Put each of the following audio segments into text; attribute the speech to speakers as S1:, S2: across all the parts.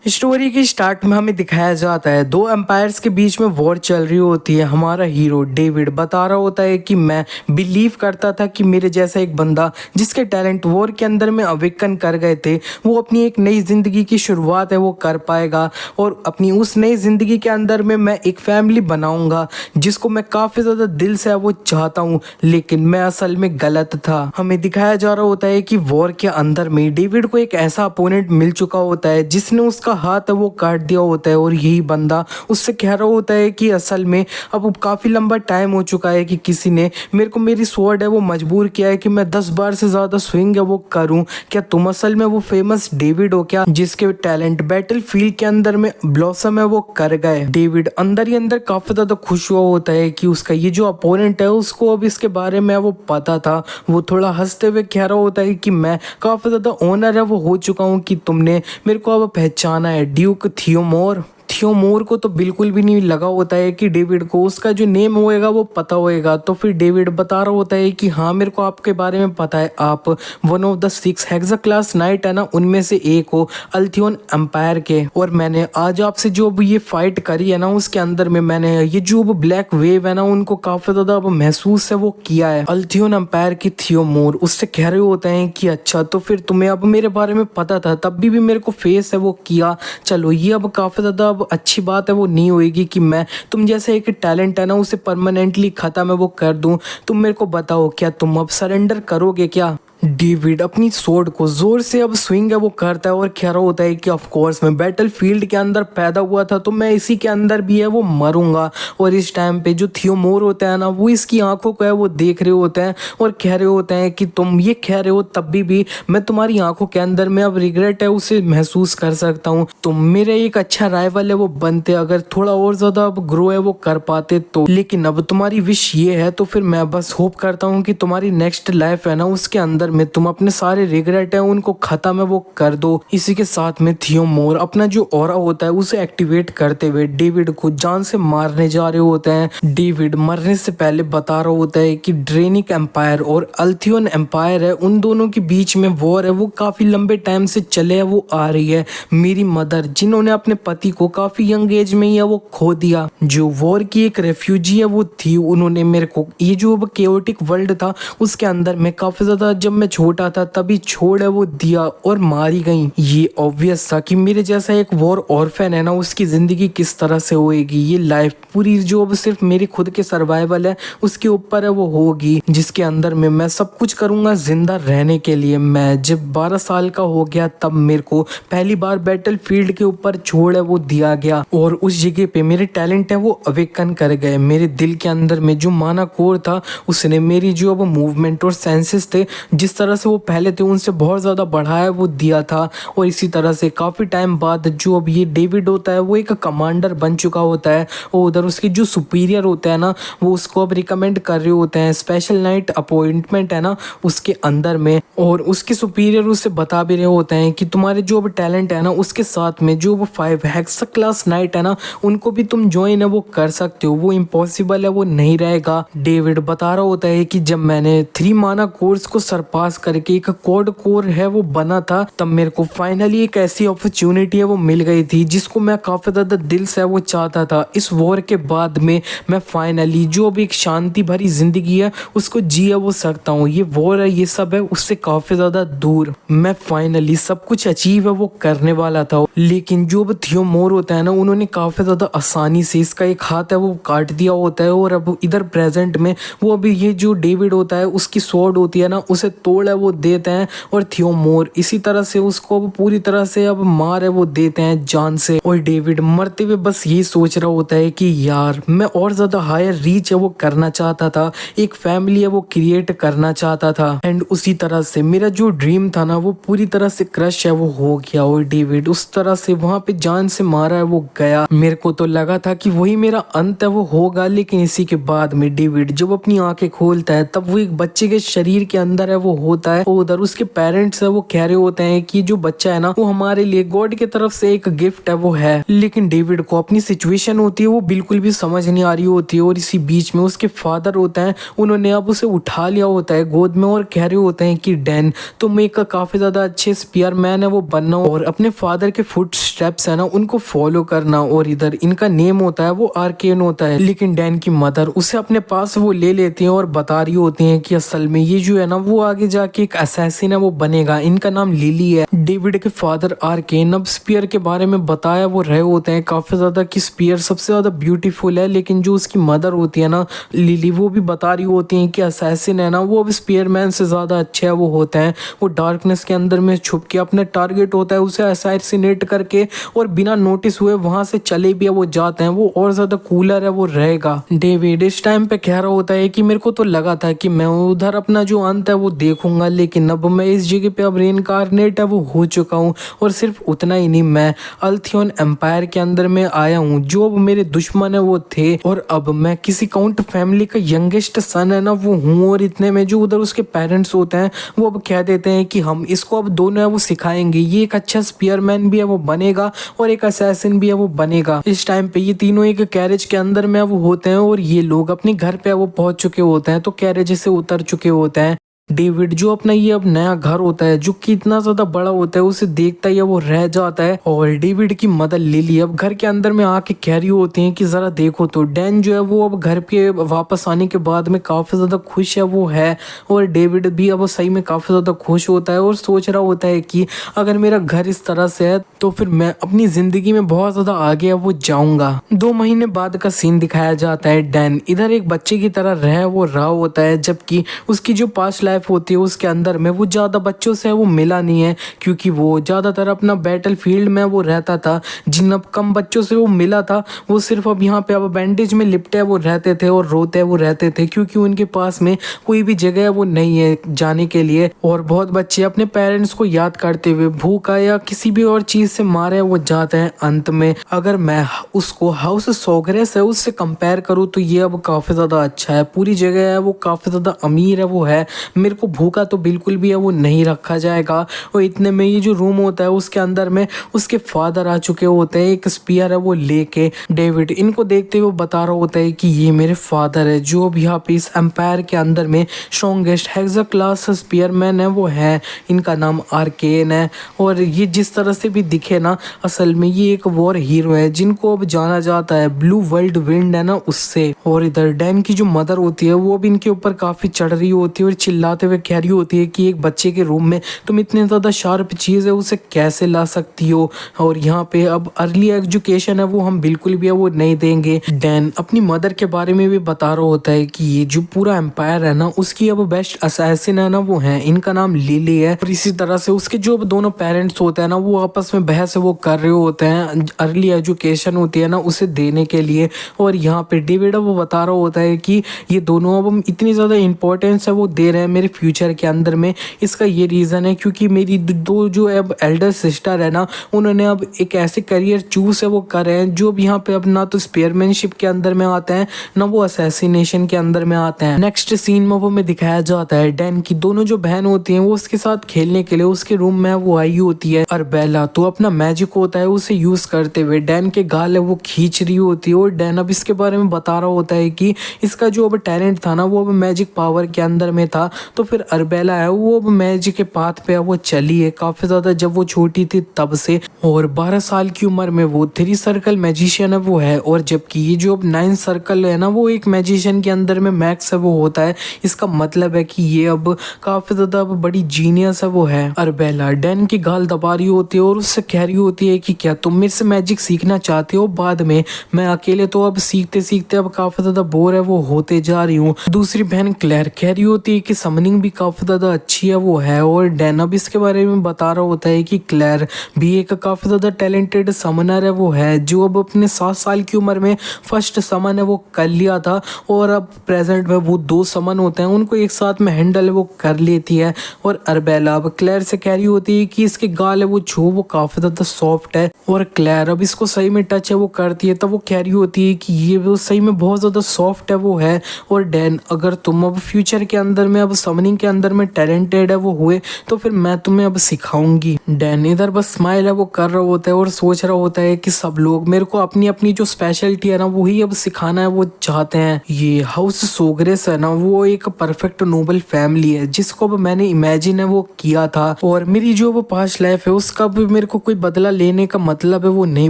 S1: Story के start में हमें दिखाया जाता है दो एम्पायर्स के बीच में वॉर चल रही होती है। हमारा हीरो डेविड बता रहा होता है कि मैं बिलीव करता था कि मेरे जैसा एक बंदा जिसके टैलेंट वॉर के अंदर में अवेकन कर गए थे वो अपनी एक नई ज़िंदगी की शुरुआत है वो कर पाएगा और अपनी उस नई ज़िंदगी के अंदर में मैं एक फैमिली बनाऊंगा जिसको मैं काफ़ी ज़्यादा दिल से वो चाहता हूँ, लेकिन मैं असल में गलत था। हमें दिखाया जा रहा होता है कि वॉर के अंदर में डेविड को एक ऐसा अपोनेंट मिल चुका होता है जिसने उसका हाथ है वो काट दिया होता है और यही बंदा उससे कह रहा होता है कि असल में अब काफ़ी लंबा टाइम हो चुका है कि किसी ने मेरे को मेरी स्वॉर्ड है वो मजबूर किया है कि मैं 10 बार से ज़्यादा स्विंग है वो करूं। क्या तुम असल में वो फेमस डेविड हो क्या जिसके टैलेंट बैटल फील्ड के अंदर में ब्लॉसम है वो कर गए। डेविड अंदर ही अंदर काफ़ी ज़्यादा खुश हुआ होता है कि उसका ये जो अपोनेंट है उसको अब इसके बारे में वो पता था। वो थोड़ा हंसते हुए कह रहा होता है कि मैं काफ़ी ज़्यादा ऑनर है वो हो चुका हूँ कि तुमने मेरे को अब पहचाना है ड्यूक थियोमोर को तो बिल्कुल भी नहीं लगा होता है कि डेविड को उसका जो नेम होएगा वो पता होएगा। तो फिर डेविड बता रहा होता है कि हाँ मेरे को आपके बारे में पता है, आप one of the 6 hexa class night है ना उनमें से एक हो अल्थियन एम्पायर के। और मैंने आज आपसे जो अब ये फाइट करी है ना उसके अंदर में मैंने ये जो ब्लैक वेव है ना उनको काफ़ी ज़्यादा अब महसूस है वो किया है। अल्थियन एम्पायर की थियोमोर उससे कह रहे होते हैं कि अच्छा तो फिर तुम्हें अब मेरे बारे में पता था तब भी मेरे को फेस है वो किया। चलो ये अब काफ़ी ज़्यादा अब अच्छी बात है वो नहीं होएगी कि मैं तुम जैसे एक टैलेंट है ना उसे परमानेंटली ख़त्म है वो कर दूं। तुम मेरे को बताओ क्या तुम अब सरेंडर करोगे क्या। डेविड अपनी स्वॉर्ड को जोर से अब स्विंग है वो करता है और कह रहा होता है कि ऑफ कोर्स मैं बैटल फील्ड के अंदर पैदा हुआ था तो मैं इसी के अंदर भी है वो मरूंगा। और इस टाइम पे जो थियोमोर होता है ना वो इसकी आंखों को है वो देख रहे होते हैं और कह रहे होते हैं कि तुम ये कह रहे हो तब भी मैं तुम्हारी आंखों के अंदर में अब रिग्रेट है उसे महसूस कर सकता हूँ। तुम मेरे एक अच्छा राइवल है वो बनते अगर थोड़ा और ज्यादा अब ग्रो है वो कर पाते तो, लेकिन अब तुम्हारी विश ये है तो फिर मैं बस होप करता हूँ कि तुम्हारी नेक्स्ट लाइफ है ना उसके अंदर में तुम अपने सारे रिग्रेट है उनको खत्म है वो कर दो। इसी के साथ में थियोमोर अपना जो ऑरा होता है उसे एक्टिवेट करते हुए डेविड को जान से मारने जा रहे होते हैं। डेविड मरने से पहले बता रहा होता है कि ड्रेनिक एम्पायर और अल्थियन एम्पायर है उन दोनों के बीच में वॉर है वो काफी लंबे टाइम से चले है वो आ रही है। मेरी मदर जिन्होंने अपने पति को काफी यंग एज में ही है वो खो दिया, जो वॉर की एक रेफ्यूजी है वो थी, उन्होंने मेरे को ये जो केओटिक वर्ल्ड था उसके अंदर में काफी ज्यादा जब मैं छोटा था तभी छोड़ है वो दिया और मारी गई। ये ऑब्वियस था कि मेरे जैसा एक वॉर ऑर्फन है ना उसकी जिंदगी किस तरह से होएगी। ये लाइफ पूरी जो अब सिर्फ मेरी खुद के सर्वाइवल है उसके ऊपर है वो होगी, जिसके अंदर में मैं सब कुछ करूंगा जिंदा रहने के लिए। मैं जब 12 साल का हो गया तब मेरे को पहली बार बैटल फील्ड के ऊपर छोड़ है वो दिया गया और उस जगह पे मेरे टैलेंट है वो अवेकन कर गए। मेरे दिल के अंदर में जो माना कोर था उसने मेरी जो अब मूवमेंट और सेंसेस थे जिस तरह से वो पहले थे उनसे बहुत ज़्यादा बढ़ाया वो दिया था। और इसी तरह से काफ़ी टाइम बाद जो अब ये डेविड होता है वो एक कमांडर बन चुका होता है और उधर उसके जो सुपीरियर होता है ना वो उसको अब रिकमेंड कर रहे होते हैं स्पेशल नाइट अपॉइंटमेंट है ना उसके अंदर में। और उसके सुपीरियर उसे बता भी रहे होते हैं कि तुम्हारे जो अब टैलेंट है ना उसके साथ में जो वो 5 हेक्सा क्लास नाइट है ना उनको भी तुम ज्वाइन है वो कर सकते हो, वो इम्पॉसिबल है वो नहीं रहेगा। डेविड बता रहा होता है कि जब मैंने 3 माना कोर्स को सरपास करके एक कोड कोर है वो बना था तब मेरे को फाइनली एक ऐसी अपॉर्चुनिटी है वो मिल गई थी जिसको मैं काफी ज्यादा दिल से वो चाहता था। इस वॉर के बाद में मैं फाइनली जो भी एक शांति भरी जिंदगी है उसको जिया वो सकता हूँ। ये वॉर है ये सब है उससे काफी ज्यादा दूर मैं फाइनली सब कुछ अचीव है वो करने वाला था। लेकिन जो थियोमोर होता है ना उन्होंने काफी ज्यादा आसानी से इसका एक हाथ है वो काट दिया होता है और अब इधर प्रेजेंट में वो अभी ये जो डेविड होता है उसकी स्वॉर्ड होती है ना उसे तोड़ है वो देते हैं और थियोमोर इसी तरह से उसको अब पूरी तरह से अब मार है वो देते हैं जान से। और डेविड मरते हुए बस यही सोच रहा होता है कि यार मैं और ज्यादा हायर रीच है वो करना चाहता था, एक फैमिली है वो क्रिएट करना चाहता था एंड उसी तरह से मेरा जो ड्रीम था ना वो पूरी तरह से क्रश है वो हो गया। और डेविड उस तरह से वहां पे जान से मारा है वो गया। मेरे को तो लगा था कि वही मेरा अंत है वो होगा, लेकिन इसी के बाद में डेविड जब अपनी आंखें खोलता है तब वो एक बच्चे के शरीर के अंदर है वो होता है, और उधर उसके पेरेंट्स है वो कह रहे होते हैं कि जो बच्चा है ना वो हमारे लिए गॉड की तरफ से एक गिफ्ट है वो है। लेकिन डेविड को अपनी सिचुएशन होती है वो बिल्कुल भी समझ नहीं आ रही होती है, और इसी बीच में उसके फादर होते हैं, उन्होंने अब उसे उठा लिया होता है गोद में और कह रहे होते हैं कि डैन तुम एक काफी ज्यादा अच्छे स्पीयरमैन है वो बनना, और अपने फादर के फुट स्टेप्स है ना उनको फॉलो करना। और इधर इनका नेम होता है वो आर्केन होता है। लेकिन डैन की मदर उसे अपने पास वो ले लेती हैं और बता रही होती हैं कि असल में ये जो है ना वो आगे जाके एक असैसिन है वो बनेगा, इनका नाम लिली है। डेविड के फादर आर्केन अब स्पीयर के बारे में बताया वो रहे होते हैं काफी ज्यादा कि स्पीयर सबसे ज्यादा ब्यूटीफुल है, लेकिन जो उसकी मदर होती है ना लिली वो भी बता रही होती है कि असैसिन है ना वो अब स्पीयरमैन से ज्यादा अच्छे है वो होते हैं। वो डार्कनेस के अंदर में छुप के अपने टारगेट होता है उसे असैसिनेट करके और बिना नोटिस हुए वहां से चले भी वो जाते हैं, वो और ज्यादा कूलर है वो रहेगा। डेविड इस टाइम पे कह रहा होता है कि मेरे को तो लगा था कि मैं उधर अपना जो अंत है वो देखूंगा, लेकिन अब मैं इस जगह पे अब रेनकार्नेट है वो हो चुका हूँ। और सिर्फ उतना ही नहीं, मैं अल्थियन एम्पायर के अंदर में आया हूँ, जो अब मेरे दुश्मन है वो थे, और अब मैं किसी काउंट फैमिली का यंगेस्ट सन है ना वो हूँ। और इतने में जो उधर उसके पेरेंट्स होते हैं वो अब कह देते हैं कि हम इसको अब दोनों है वो सिखाएंगे, ये एक अच्छा स्पीयरमैन भी है वो बनेगा और एक असैसिन भी है वो बनेगा। इस टाइम पे ये तीनों एक कैरेज के अंदर में वो होते हैं, और ये लोग अपने घर पे वो पहुंच चुके होते हैं, तो कैरेज से उतर चुके होते हैं। डेविड जो अपना ये अब नया घर होता है जो कि इतना ज्यादा बड़ा होता है उसे देखता ही वो रह जाता है। और डेविड की मदर लिली अब घर के अंदर में आके कह रही होती हैं कि जरा देखो तो डैन जो है वो अब घर पे वापस आने के बाद में काफी ज्यादा खुश है वो है। और डेविड भी अब सही में काफी ज्यादा खुश होता है और सोच रहा होता है कि अगर मेरा घर इस तरह से है तो फिर मैं अपनी जिंदगी में बहुत ज्यादा आगे वो जाऊंगा। 2 महीने बाद का सीन दिखाया जाता है। डैन इधर एक बच्चे की तरह रहा होता है, जबकि उसकी जो पास्ट लाइफ होती है उसके अंदर में वो ज्यादा बच्चों से वो मिला नहीं है, क्योंकि वो ज्यादातर अपना बैटल फील्ड में वो रहता था। जिन अब कम बच्चों से वो मिला था वो सिर्फ अब यहाँ पे अब बैंडेज में लिपटे वो रहते थे और रोते वो रहते थे, क्योंकि उनके पास में कोई भी जगह वो नहीं है जाने के लिए। और बहुत बच्चे अपने पेरेंट्स को याद करते हुए भूखा या किसी भी और चीज से मारे वो जाते हैं। अंत में अगर मैं उसको हाउस सोगरेस है उससे कंपेयर करूँ तो ये अब काफी ज्यादा अच्छा है, पूरी जगह है वो काफी ज्यादा अमीर है वो है। मेरे को भूखा तो बिल्कुल भी है वो नहीं रखा जाएगा। और इतने में ये जो रूम होता है उसके अंदर में उसके फादर आ चुके होते हैं, एक स्पीयर है वो लेके। डेविड इनको देखते हुए बता रहा होता है कि ये मेरे फादर है जो अब यहाँ पे इस एम्पायर के अंदर में स्ट्रॉन्गेस्ट हेक्सा क्लास स्पीयरमैन है वो है, इनका नाम आर्केन है। और ये जिस तरह से भी दिखे ना असल में ये एक वॉर हीरो है जिनको अब जाना जाता है ब्लू वर्ल्ड विंड है ना उससे। और इधर डैन की जो मदर होती है वो भी इनके ऊपर काफी चढ़ रही होती है और चिल्लाते हुए कह रही होती है कि एक बच्चे के रूम में तुम इतने ज्यादा शार्प चीज है उसे कैसे ला सकती हो, और यहाँ पे अब अर्ली एजुकेशन है वो हम बिल्कुल भी है वो नहीं देंगे। डैन अपनी मदर के बारे में भी बता रहा होता है कि ये जो पूरा एम्पायर है ना उसकी अब बेस्ट असैसिन है ना वो है, इनका नाम लिली है। और इसी तरह से उसके जो दोनों पेरेंट्स होते हैं ना वो आपस में बहस वो कर रहे होते हैं अर्ली एजुकेशन होती है ना उसे देने के लिए। और यहाँ पे डेविड वो बता रहा होता है कि ये दोनों अब इतनी ज्यादा इंपॉर्टेंस है वो दे रहे हैं मेरे फ्यूचर के अंदर में। इसका ये रीज़न है क्योंकि मेरी दो जो अब एल्डर सिस्टर है ना उन्होंने अब एक ऐसे करियर चूज है वो कर रहे हैं जो अब यहाँ पे अब ना तो स्पेयरमैनशिप के अंदर में आते हैं ना वो असैसिनेशन के अंदर में आते हैं। नेक्स्ट सीन में वो में दिखाया जाता है डैन की दोनों जो बहन होती हैं वो उसके साथ खेलने के लिए उसके रूम में वो आई होती है। और बेला तो अपना मैजिक होता है उसे यूज करते हुए डैन के गाल है वो खींच रही होती है। और डैन अब इसके बारे में बता रहा होता है कि इसका जो अब टैलेंट था ना वो अब मैजिक पावर के अंदर में था, तो फिर अरबेला है वो अब मैजिक के पाथ पे वो चली है काफी ज्यादा जब वो छोटी थी तब से। और 12 साल की उम्र में वो 3 सर्कल मैजिशियन है वो है, और जबकि ये जो अब 9 सर्कल है ना वो एक मैजिशियन के अंदर में मैक्स है वो होता है। इसका मतलब है कि ये अब काफी ज्यादा अब बड़ी जीनियस है वो है। अरबेला डैन की गाल दबा रही होती है और उससे कह रही होती है कि क्या तुम मेरे से मैजिक सीखना चाहते हो बाद में, मैं अकेले तो अब सीखते सीखते अब काफी ज्यादा बोर है वो होते जा रही हूँ। दूसरी बहन क्लेयर कह रही होती है कि समनिंग भी काफी ज्यादा अच्छी है वो है। और डैन अब इसके बारे में बता रहा होता है कि क्लेयर भी एक काफी ज्यादा टैलेंटेड समनर है वो है जो अब अपने 7 साल की उम्र में फर्स्ट समन है वो कर लिया था, और अब प्रेजेंट में वो 2 समन होते हैं उनको एक साथ में हैंडल वो कर लेती है। और अरबेला अब क्लेयर से कह रही होती है कि इसके गाल है वो छू वो काफी ज्यादा सॉफ्ट है, और क्लेयर अब इसको सही में टच है वो करती है तब वो कह रही होती है कि ये वो सही में बहुत ज्यादा सॉफ्ट है वो है। और डैन अगर तुम अब फ्यूचर के अंदर में अब समनिंग के अंदर में टैलेंटेड है वो हुए तो फिर मैं तुम्हें अब सिखाऊंगी। डैन इधर बस स्माइल है वो कर रहा होता है और सोच रहा होता है कि सब लोग मेरे को अपनी अपनी जो स्पेशलिटी है ना वही अब सिखाना है वो चाहते हैं। ये हाउस सोग्रेस है ना वो एक परफेक्ट नोबल फैमिली है जिसको अब मैंने इमेजिन है वो किया था, और मेरी जो वो पास्ट लाइफ है उसका भी मेरे को कोई बदला लेने का मतलब है वो नहीं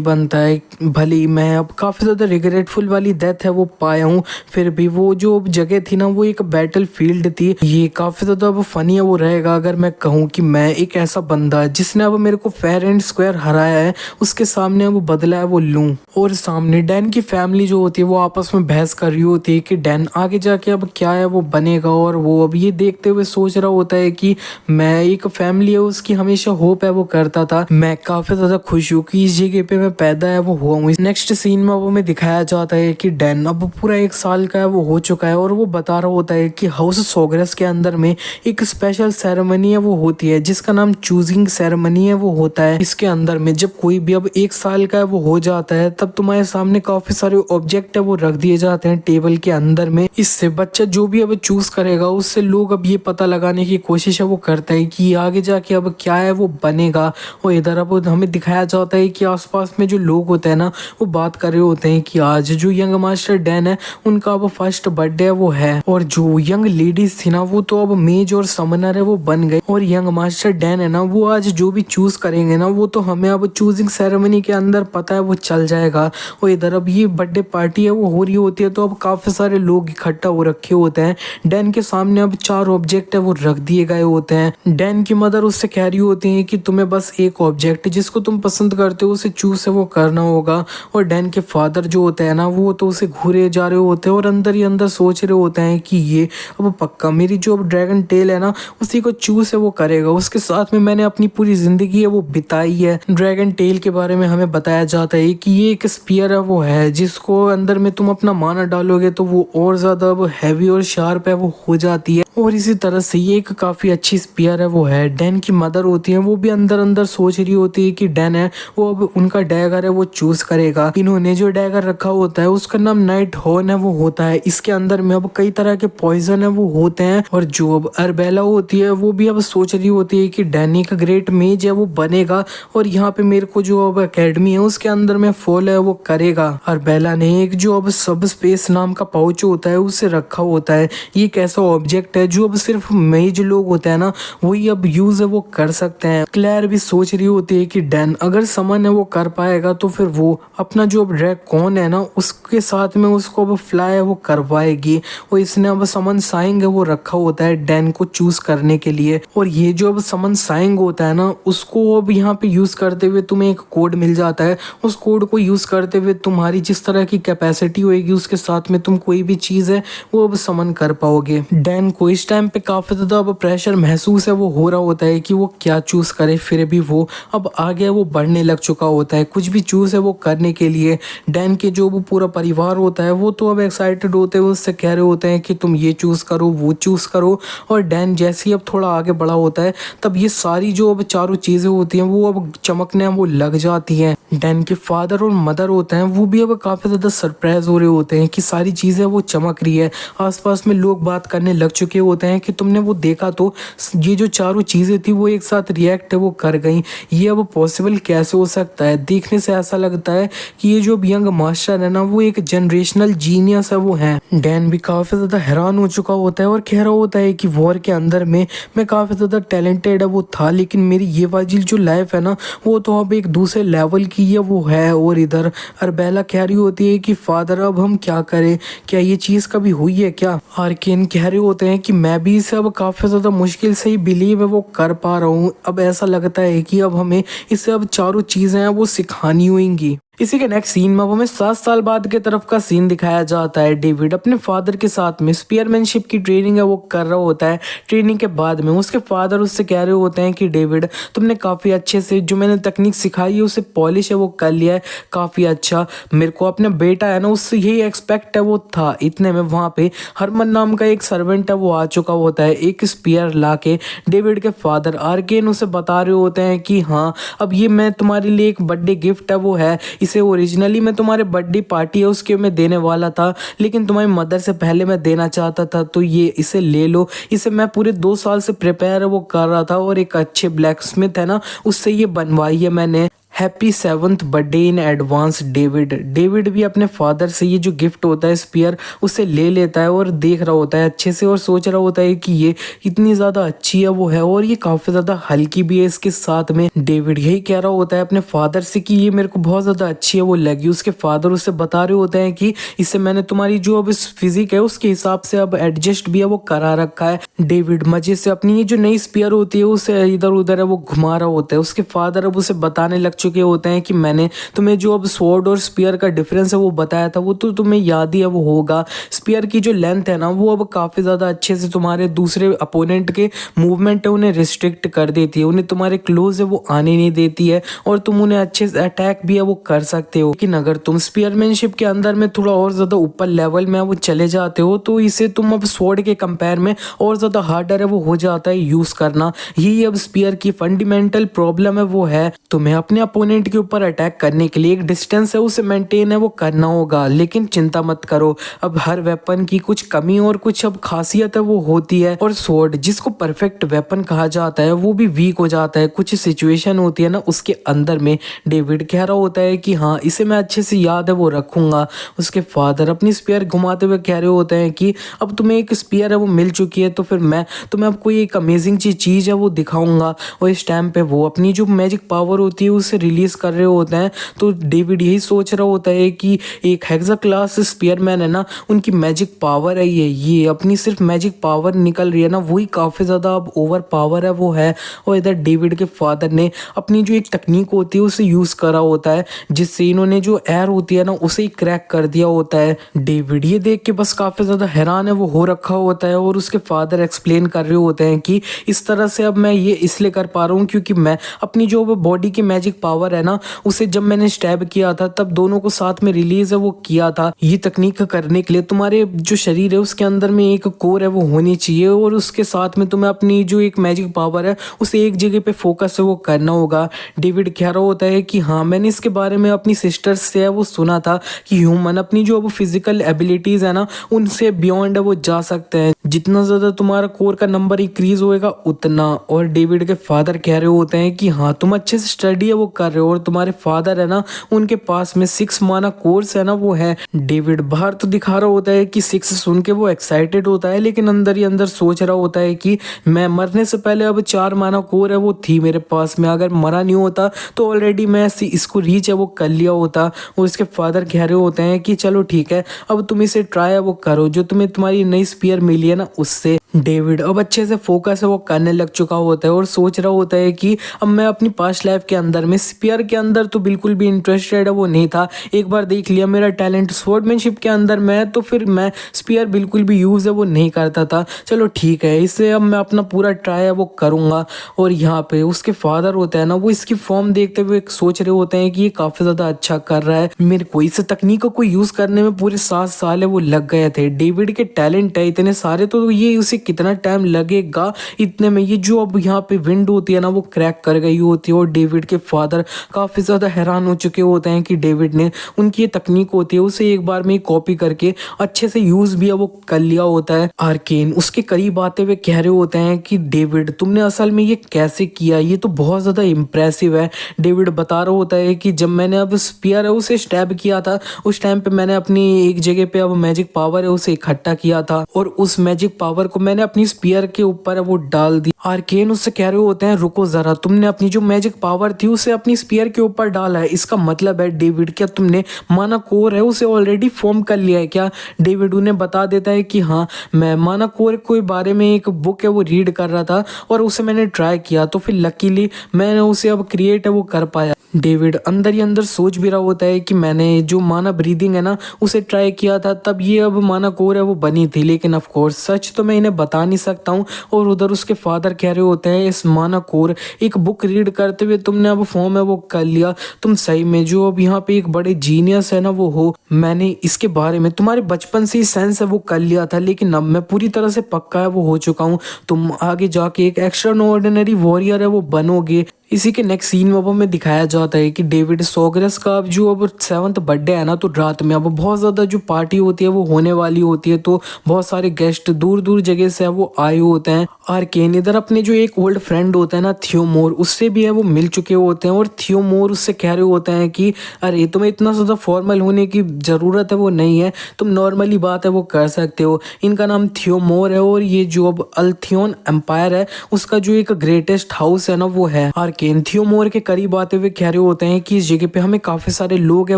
S1: बनता है। भले ही मैं अब काफी ज्यादा रिग्रेटफुल वाली डेथ है वो पाया हूँ, फिर भी वो जो जगह थी ना वो एक बैटल फील्ड थी। ये काफी ज्यादा अब फनी है वो रहेगा अगर मैं कहूँ कि मैं एक ऐसा बंदा जिसने अब मेरे को फेयर एंड स्क्वायर हराया है उसके सामने वो बदला है वो लूं। और सामने डैन की फैमिली जो होती है वो आपस में बहस कर रही होती है कि डैन आगे जाके अब क्या है वो बनेगा, और वो अब ये देखते हुए सोच रहा होता है कि मैं एक फैमिली है उसकी हमेशा होप है वो करता था। मैं काफी ज्यादा खुश हूँ कि इस जगह पे मैं पैदा है वो हुआ हूँ। नेक्स्ट सीन में वो में दिखाया जाता है कि डैन अब पूरा 1 साल का है वो हो चुका है और वो बता रहा होता है कि हाउस सोग्रेस के अंदर में एक स्पेशल सेरेमनी है वो होती है जिसका नाम चूजिंग सेरेमनी है वो होता है। इसके अंदर में जब कोई भी अब 1 साल का है वो हो जाता है तब तुम्हारे सामने काफी सारे ऑब्जेक्ट है वो रख दिए जाते हैं टेबल के अंदर में। इससे बच्चा जो भी अब चूज करेगा उससे लोग अब ये पता लगाने की कोशिश है वो करते हैं कि आगे जाके अब क्या है वो बनेगा। और इधर अब हमें दिखाया जाता है कि आसपास में जो लोग होते हैं ना वो बात कर रहे होते हैं कि आज जो यंग मास्टर डैन है उनका अब फर्स्ट बर्थडे है वो है, और जो यंग लेडीज थी ना वो तो अब मेज और समनर है वो बन गई, और यंग मास्टर डैन है ना वो आज जो भी चूज करेंगे ना वो तो हमें अब चूजिंग सेरेमनी के अंदर पता है वो चल जाएगा। और इधर अब ये बर्थडे पार्टी है वो हो रही होती है तो अब काफी सारे लोग इकट्ठा हो रखे होते हैं। डैन के सामने अब 4 ऑब्जेक्ट है वो रख दिए गए होते हैं। डैन की मदर उससे कह रही होती है कि तुम्हें बस एक ऑब्जेक्ट जिसको तुम पसंद करते हो उसे चूज है वो करना होगा, और डैन के फादर जो होते हैं ना वो तो उसे घूरे जा रहे होते हैं और अंदर ही अंदर सोच रहे होते हैं कि ये अब पक्का मेरी जो अब ड्रैगन टेल है ना उसी को चूज है वो करेगा, उसके साथ में मैंने अपनी पूरी जिंदगी है वो बिताई है। ड्रैगन टेल के बारे में हमें बताया जाता है कि ये एक स्पीयर है वो है जिसको अंदर में तुम अपना माना डालोगे तो वो और ज्यादा अब हैवी और शार्प है वो हो जाती है, और इसी तरह से ये एक काफी अच्छी स्पीयर है वो है। डैन की मदर होती है वो भी अंदर अंदर सोच रही होती है कि डैन है वो अब उनका डैगर है वो चूज करेगा। इन्होंने जो डैगर रखा होता है उसका नाम नाइट हॉर्न है वो होता है। इसके अंदर में अब कई तरह के पॉइजन है वो होते हैं, और जो अब अरबेला होती है वो भी अब सोच रही होती है कि डैनी का ग्रेट मेज है वो बनेगा, और यहाँ पे मेरे को जो अब अकेडमी है उसके अंदर में फॉल है वो करेगा। अरबेला ने एक जो अब सब स्पेस नाम का पाउच होता है उसे रखा होता है। ये एक ऐसा ऑब्जेक्ट है जो अब सिर्फ मेज लोग होते हैं ना वही अब यूज है वो कर सकते हैं। क्लेयर भी सोच रही होती है कि डैन अगर समन है वो कर पाएगा तो फिर वो अपना जो अब ड्रैगन है ना उसके साथ में उसको अब फ्लाई है वो करवाएगी, और इसने अब समन साइंग है वो रखा होता है डैन को चूज करने के लिए। और ये जो अब समन साइंग होता है ना उसको अब यहाँ पे यूज करते हुए तुम्हें एक कोड मिल जाता है। उस कोड को यूज करते हुए तुम्हारी जिस तरह की कैपेसिटी होगी उसके साथ में तुम कोई भी चीज है वो अब समन कर पाओगे। डैन को इस टाइम पे काफी ज्यादा अब प्रेशर महसूस है वो हो रहा होता है कि वो क्या चूज करे, फिर भी वो अब आगे वो बढ़ने लग चुका होता है कुछ भी चूज है वो करने के लिए। डैन के जो वो पूरा परिवार होता है वो तो अब एक्साइटेड होते हैं, उससे कह रहे होते हैं कि तुम ये चूज करो वो चूज करो, और डैन जैसे ही अब थोड़ा आगे बढ़ा होता है तब ये सारी जो अब चारों चीजें होती हैं वो अब चमकने वो लग जाती हैं। डैन के फादर और मदर होते हैं वो भी अब काफी ज्यादा सरप्राइज हो रहे होते हैं कि सारी चीजें वो चमक रही है। आसपास में लोग बात करने लग चुके होते हैं कि तुमने वो देखा तो ये जो चारों चीजें थी वो एक साथ रिएक्ट वो कर गई, ये अब पॉसिबल कैसे हो सकता है। देखने से ऐसा लगता है कि ये जो यंग मास्टर है ना वो एक जनरेशनल जीनियस है वो है। डैन भी काफी ज्यादा हैरान हो चुका होता है और कह रहा होता है कि वॉर के अंदर में मैं काफी ज्यादा टैलेंटेड है वो था, लेकिन मेरी ये वाली जो लाइफ है ना वो तो अब एक दूसरे लेवल की है वो है। और इधर अरबेला कह रही होती है कि फादर अब हम क्या करें, क्या ये चीज कभी हुई है क्या। आर्केन कह रहे होते हैं कि मैं भी इसे अब काफी ज्यादा मुश्किल से ही बिलीव है वो कर पा रहा हूँ, अब ऐसा लगता है कि अब हमें इसे अब चारों चीजें हैं वो सिखानी होंगी। इसी के नेक्स्ट सीन में अब हमें 7 साल बाद के तरफ का सीन दिखाया जाता है। डेविड अपने फादर के साथ में स्पीयरमैनशिप की ट्रेनिंग है वो कर रहा होता है। ट्रेनिंग के बाद में उसके फादर उससे कह रहे होते हैं कि डेविड तुमने काफी अच्छे से जो मैंने तकनीक सिखाई है उसे पॉलिश है वो कर लिया है काफी अच्छा, मेरे को अपना बेटा है ना उससे यही एक्सपेक्ट है वो था। इतने में वहां पे हरमन नाम का एक सर्वेंट है वो आ चुका होता है एक स्पीयर ला के। डेविड के फादर आर्केन उसे बता रहे होते हैं कि हाँ अब ये मैं तुम्हारे लिए एक बर्थडे गिफ्ट है वो है, इसे ओरिजिनली मैं तुम्हारे बर्थडे पार्टी है उसके मैं देने वाला था, लेकिन तुम्हारी मदर से पहले मैं देना चाहता था, तो ये इसे ले लो। इसे मैं पूरे 2 साल से प्रिपेयर वो कर रहा था और एक अच्छे ब्लैक स्मिथ है ना उससे ये बनवाई है मैंने। Happy 7th birthday in advance David. David भी अपने फादर से ये जो गिफ्ट होता है स्पीयर उसे ले लेता है और देख रहा होता है अच्छे से और सोच रहा होता है कि ये इतनी ज़्यादा अच्छी है वो है और ये काफ़ी ज़्यादा हल्की भी है। इसके साथ में डेविड यही कह रहा होता है अपने फादर से कि ये मेरे को बहुत ज़्यादा अच्छी है वो लगी। उसके फादर उसे बता रहे होते हैं कि इससे मैंने तुम्हारी जो अब फिजिक है उसके हिसाब से अब एडजस्ट भी है वो करा रखा है। डेविड मजे से अपनी ये जो नई स्पीयर होती है उसे इधर उधर है वो घुमा रहा होता है। उसके फादर अब उसे बताने लग चुके होते हैं कि मैंने तुम्हें जो अब स्वॉर्ड और स्पीयर का डिफरेंस है वो बताया था, वो तो तुम्हें याद ही है वो होगा। स्पीयर की जो लेंथ है ना वो अब काफ़ी ज़्यादा अच्छे से तुम्हारे दूसरे अपोनेंट के मूवमेंट है उन्हें रिस्ट्रिक्ट कर देती है, उन्हें तुम्हारे क्लोज है वो आने नहीं देती है और तुम उन्हें अच्छे से अटैक भी है वो कर सकते हो। लेकिन अगर तुम स्पीयरमैनशिप के अंदर में थोड़ा और ज़्यादा ऊपर लेवल में वो चले जाते हो तो इसे तुम अब स्वॉर्ड के कंपेयर में और ज़्यादा हार्डर है वो हो जाता है यूज़ करना। यही अब स्पीयर की फंडामेंटल प्रॉब्लम है वो है तुम्हें अपने अपोनेंट के ऊपर अटैक करने के लिए एक डिस्टेंस है उसे मेंटेन है वो करना होगा। लेकिन चिंता मत करो, अब हर वेपन की कुछ कमी और कुछ अब खासियत है वो होती है और स्वॉर्ड जिसको परफेक्ट वेपन कहा जाता है वो भी वीक हो जाता है कुछ सिचुएशन होती है ना उसके अंदर में। डेविड कह रहा होता है कि हाँ इसे मैं अच्छे से याद है वो रखूंगा। उसके फादर अपनी स्पीयर घुमाते हुए कह रहे होते हैं कि अब तुम्हें एक स्पीयर है वो मिल चुकी है तो फिर मैं तुम्हें अब कोई एक अमेजिंग चीज़ है वो दिखाऊंगा। और इस टाइम पे वो अपनी जो मैजिक पावर होती है उसे रिलीज कर रहे होते हैं तो डेविड यही सोच रहा होता है कि एक हेक्सा क्लास स्पीयरमैन है ना उनकी मैजिक पावर है ये अपनी सिर्फ मैजिक पावर निकल रही है ना वही काफ़ी ज़्यादा अब ओवर पावर है वो है। और इधर डेविड के फादर ने अपनी जो एक तकनीक होती है उसे यूज़ करा होता है जिससे इन्होंने जो एयर होती है ना उसे ही क्रैक कर दिया होता है। डेविड ये देख के बस काफ़ी ज़्यादा हैरान है वो हो रखा होता है और उसके फादर एक्सप्लेन कर रहे होते हैं कि इस तरह से अब मैं ये इसलिए कर पा रहा हूँ क्योंकि मैं अपनी जो बॉडी की मैजिक पावर है ना उसे जब मैंने स्टैब किया था तब दोनों को साथ में रिलीज है वो किया था। ये तकनीक करने के लिए तुम्हारे जो शरीर है उसके अंदर में एक कोर है वो होनी चाहिए और उसके साथ में तुम्हें अपनी जो एक मैजिक पावर है उसे एक जगह पे फोकस है वो करना होगा। डेविड कह रहा होता है कि हाँ मैंने इसके बारे में अपनी सिस्टर्स से है वो सुना था कि ह्यूमन अपनी जो अब फिजिकल एबिलिटीज है ना उनसे बियॉन्ड है वो जा सकते हैं, जितना ज़्यादा तुम्हारा कोर का नंबर इंक्रीज होएगा उतना। और डेविड के फादर कह रहे होते हैं कि हाँ तुम अच्छे से स्टडी है वो कर रहे हो और तुम्हारे फादर है ना उनके पास में 6 माना कोर्स है ना वो है। डेविड बाहर तो दिखा रहा होता है कि 6 सुन के वो एक्साइटेड होता है लेकिन अंदर ही अंदर सोच रहा होता है कि मैं मरने से पहले अब 4 माना कोर है वो थी मेरे पास में, अगर मरा नहीं होता तो ऑलरेडी मैं इसको रीच है वो कर लिया होता। और इसके फादर कह रहे होते हैं कि चलो ठीक है अब तुम इसे ट्राई है वो करो जो तुम्हें तुम्हारी नई स्पीयर मिली है ना उससे। डेविड अब अच्छे से फोकस है वो करने लग चुका होता है और सोच रहा होता है कि अब मैं अपनी पास्ट लाइफ के अंदर में स्पीयर के अंदर तो बिल्कुल भी इंटरेस्टेड है वो नहीं था। एक बार देख लिया मेरा टैलेंट स्वॉर्डमैनशिप के अंदर में तो फिर मैं स्पीयर बिल्कुल भी यूज़ है वो नहीं करता था। चलो ठीक है इससे अब मैं अपना पूरा ट्राई है वो करूँगा। और यहाँ पे उसके फादर होता है ना वो इसकी फॉर्म देखते हुए सोच रहे होते हैं कि ये काफ़ी ज़्यादा अच्छा कर रहा है, मेरे को इस तकनीक को यूज़ करने में पूरे 7 साल है वो लग गए थे। डेविड के टैलेंट है इतने सारे तो ये उसे कितना टाइम लगेगा इतने में ये जो अब यहाँ पे विंड होती है ना वो क्रैक कर गई होती है। और डेविड के फादर काफ़ी ज़्यादा हैरान हो चुके होते हैं कि डेविड ने उनकी ये तकनीक होती है उसे एक बार में कॉपी करके अच्छे से यूज़ भी है वो कर लिया होता है। आर्केन उसके करीब आते हुए कह रहे होते हैं कि डेविड तुमने असल में ये कैसे किया, ये तो बहुत ज़्यादा इम्प्रेसिव है। डेविड बता रहा होता है कि जब मैंने अब स्पीयर है उसे स्टैब किया था उस टाइम पे मैंने अपनी एक जगह पे अब मैजिक पावर है उसे इकट्ठा किया था और उस मैजिक पावर को मैंने अपनी स्पीयर के ऊपर वो डाल दी। आर्केन उससे कह रहे होते हैं रुको जरा, तुमने अपनी जो मैजिक पावर थी उसे अपनी स्पीयर के ऊपर डाला है, इसका मतलब है डेविड क्या तुमने माना कोर है उसे ऑलरेडी फॉर्म कर लिया है क्या। डेविड उन्हें बता देता है कि हाँ मैं माना कोर के बारे में एक बुक है वो रीड कर रहा था और उसे मैंने ट्राई किया तो फिर लकीली मैंने उसे अब क्रिएट है वो कर पाया। डेविड अंदर ही अंदर सोच भी रहा होता है कि मैंने जो माना ब्रीदिंग है ना उसे ट्राई किया था तब ये अब माना कोर है वो बनी थी, लेकिन ऑफ कोर्स सच तो मैं इन्हें बता नहीं सकता हूँ। और उधर उसके फादर कह रहे होते हैं इस माना कोर एक बुक रीड करते हुए तुमने अब फॉर्म है वो कर लिया, तुम सही में जो अब यहाँ पे एक बड़े जीनियस है ना वो हो। मैंने इसके बारे में तुम्हारे बचपन से ही सेंस है वो कर लिया था लेकिन अब मैं पूरी तरह से पक्का है वो हो चुका हूँ, तुम आगे जाके एक एक्स्ट्रा ऑर्डिनरी वॉरियर है वो बनोगे। इसी के नेक्स्ट सीन में अब हमें दिखाया जाता है कि डेविड सोगरस का अब जो अब 7th बर्थडे है ना, तो रात में अब बहुत ज़्यादा जो पार्टी होती है वो होने वाली होती है। तो बहुत सारे गेस्ट दूर दूर जगह से वो आए होते हैं। आर्केन इधर अपने जो एक ओल्ड फ्रेंड होता है ना थियोमोर, उससे भी है वो मिल चुके होते हैं। और थियोमोर उससे कह रहे होते हैं कि अरे तुम्हें इतना ज़्यादा फॉर्मल होने की ज़रूरत है वो नहीं है, तुम नॉर्मली बात है वो कर सकते हो। इनका नाम थियोमोर है और ये जो अब अल्थियोन एम्पायर है उसका जो एक ग्रेटेस्ट हाउस है ना वो है आर्केन। थियोमोर के करीब आते हुए कह रहे होते हैं कि इस जगह पे हमें काफ़ी सारे लोग हैं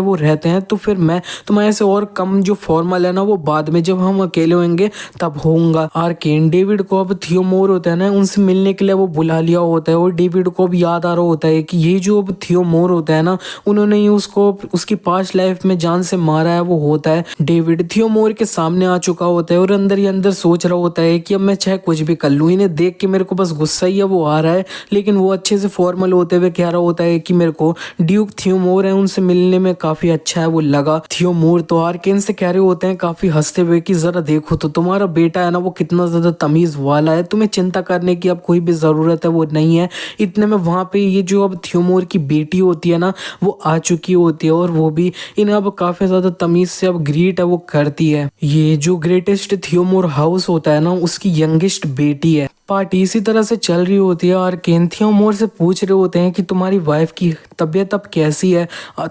S1: वो रहते हैं, तो फिर मैं तुम्हारे से और कम जो फॉर्मल है ना वो बाद में जब हम अकेले होंगे तब होऊंगा। आर्केन डेविड को अब थियोमोर होता है ना उनसे मिलने के लिए वो बुला लिया होता है। और डेविड को अब याद आ रहा होता है कि ये जो अब थियोमोर होता है ना उन्होंने ही उसको उसकी पास्ट लाइफ में जान से मारा है वो होता है। डेविड थियोमोर के सामने आ चुका होता है और अंदर ही अंदर सोच रहा होता है कि अब मैं चाहे कुछ भी कर लूँ, इन्हें देख के मेरे को बस गुस्सा ही है वो आ रहा है। लेकिन वो अच्छे से फॉर्मल होते हुए कह रहा होता है कि मेरे को ड्यूक थियोमोर है उनसे मिलने में काफी अच्छा है वो लगा। थियोमोर तो आर्केन से कह रहे होते हैं काफी हंसते हुए कि जरा देखो तो तुम्हारा बेटा है ना वो कितना ज्यादा तमीज वाला है, तुम्हें चिंता करने की अब कोई भी जरूरत है वो नहीं है। इतने में वहां पे ये जो अब थियोमोर की बेटी होती है ना वो आ चुकी होती है और वो भी इन्हें अब काफी ज्यादा तमीज से अब ग्रीट है वो करती है। ये जो ग्रेटेस्ट थियोमोर हाउस होता है ना उसकी यंगेस्ट बेटी है। पार्टी इसी तरह से चल रही होती है और थियोमोर से पूछ रहे होते हैं कि तुम्हारी वाइफ की तबीयत अब कैसी है।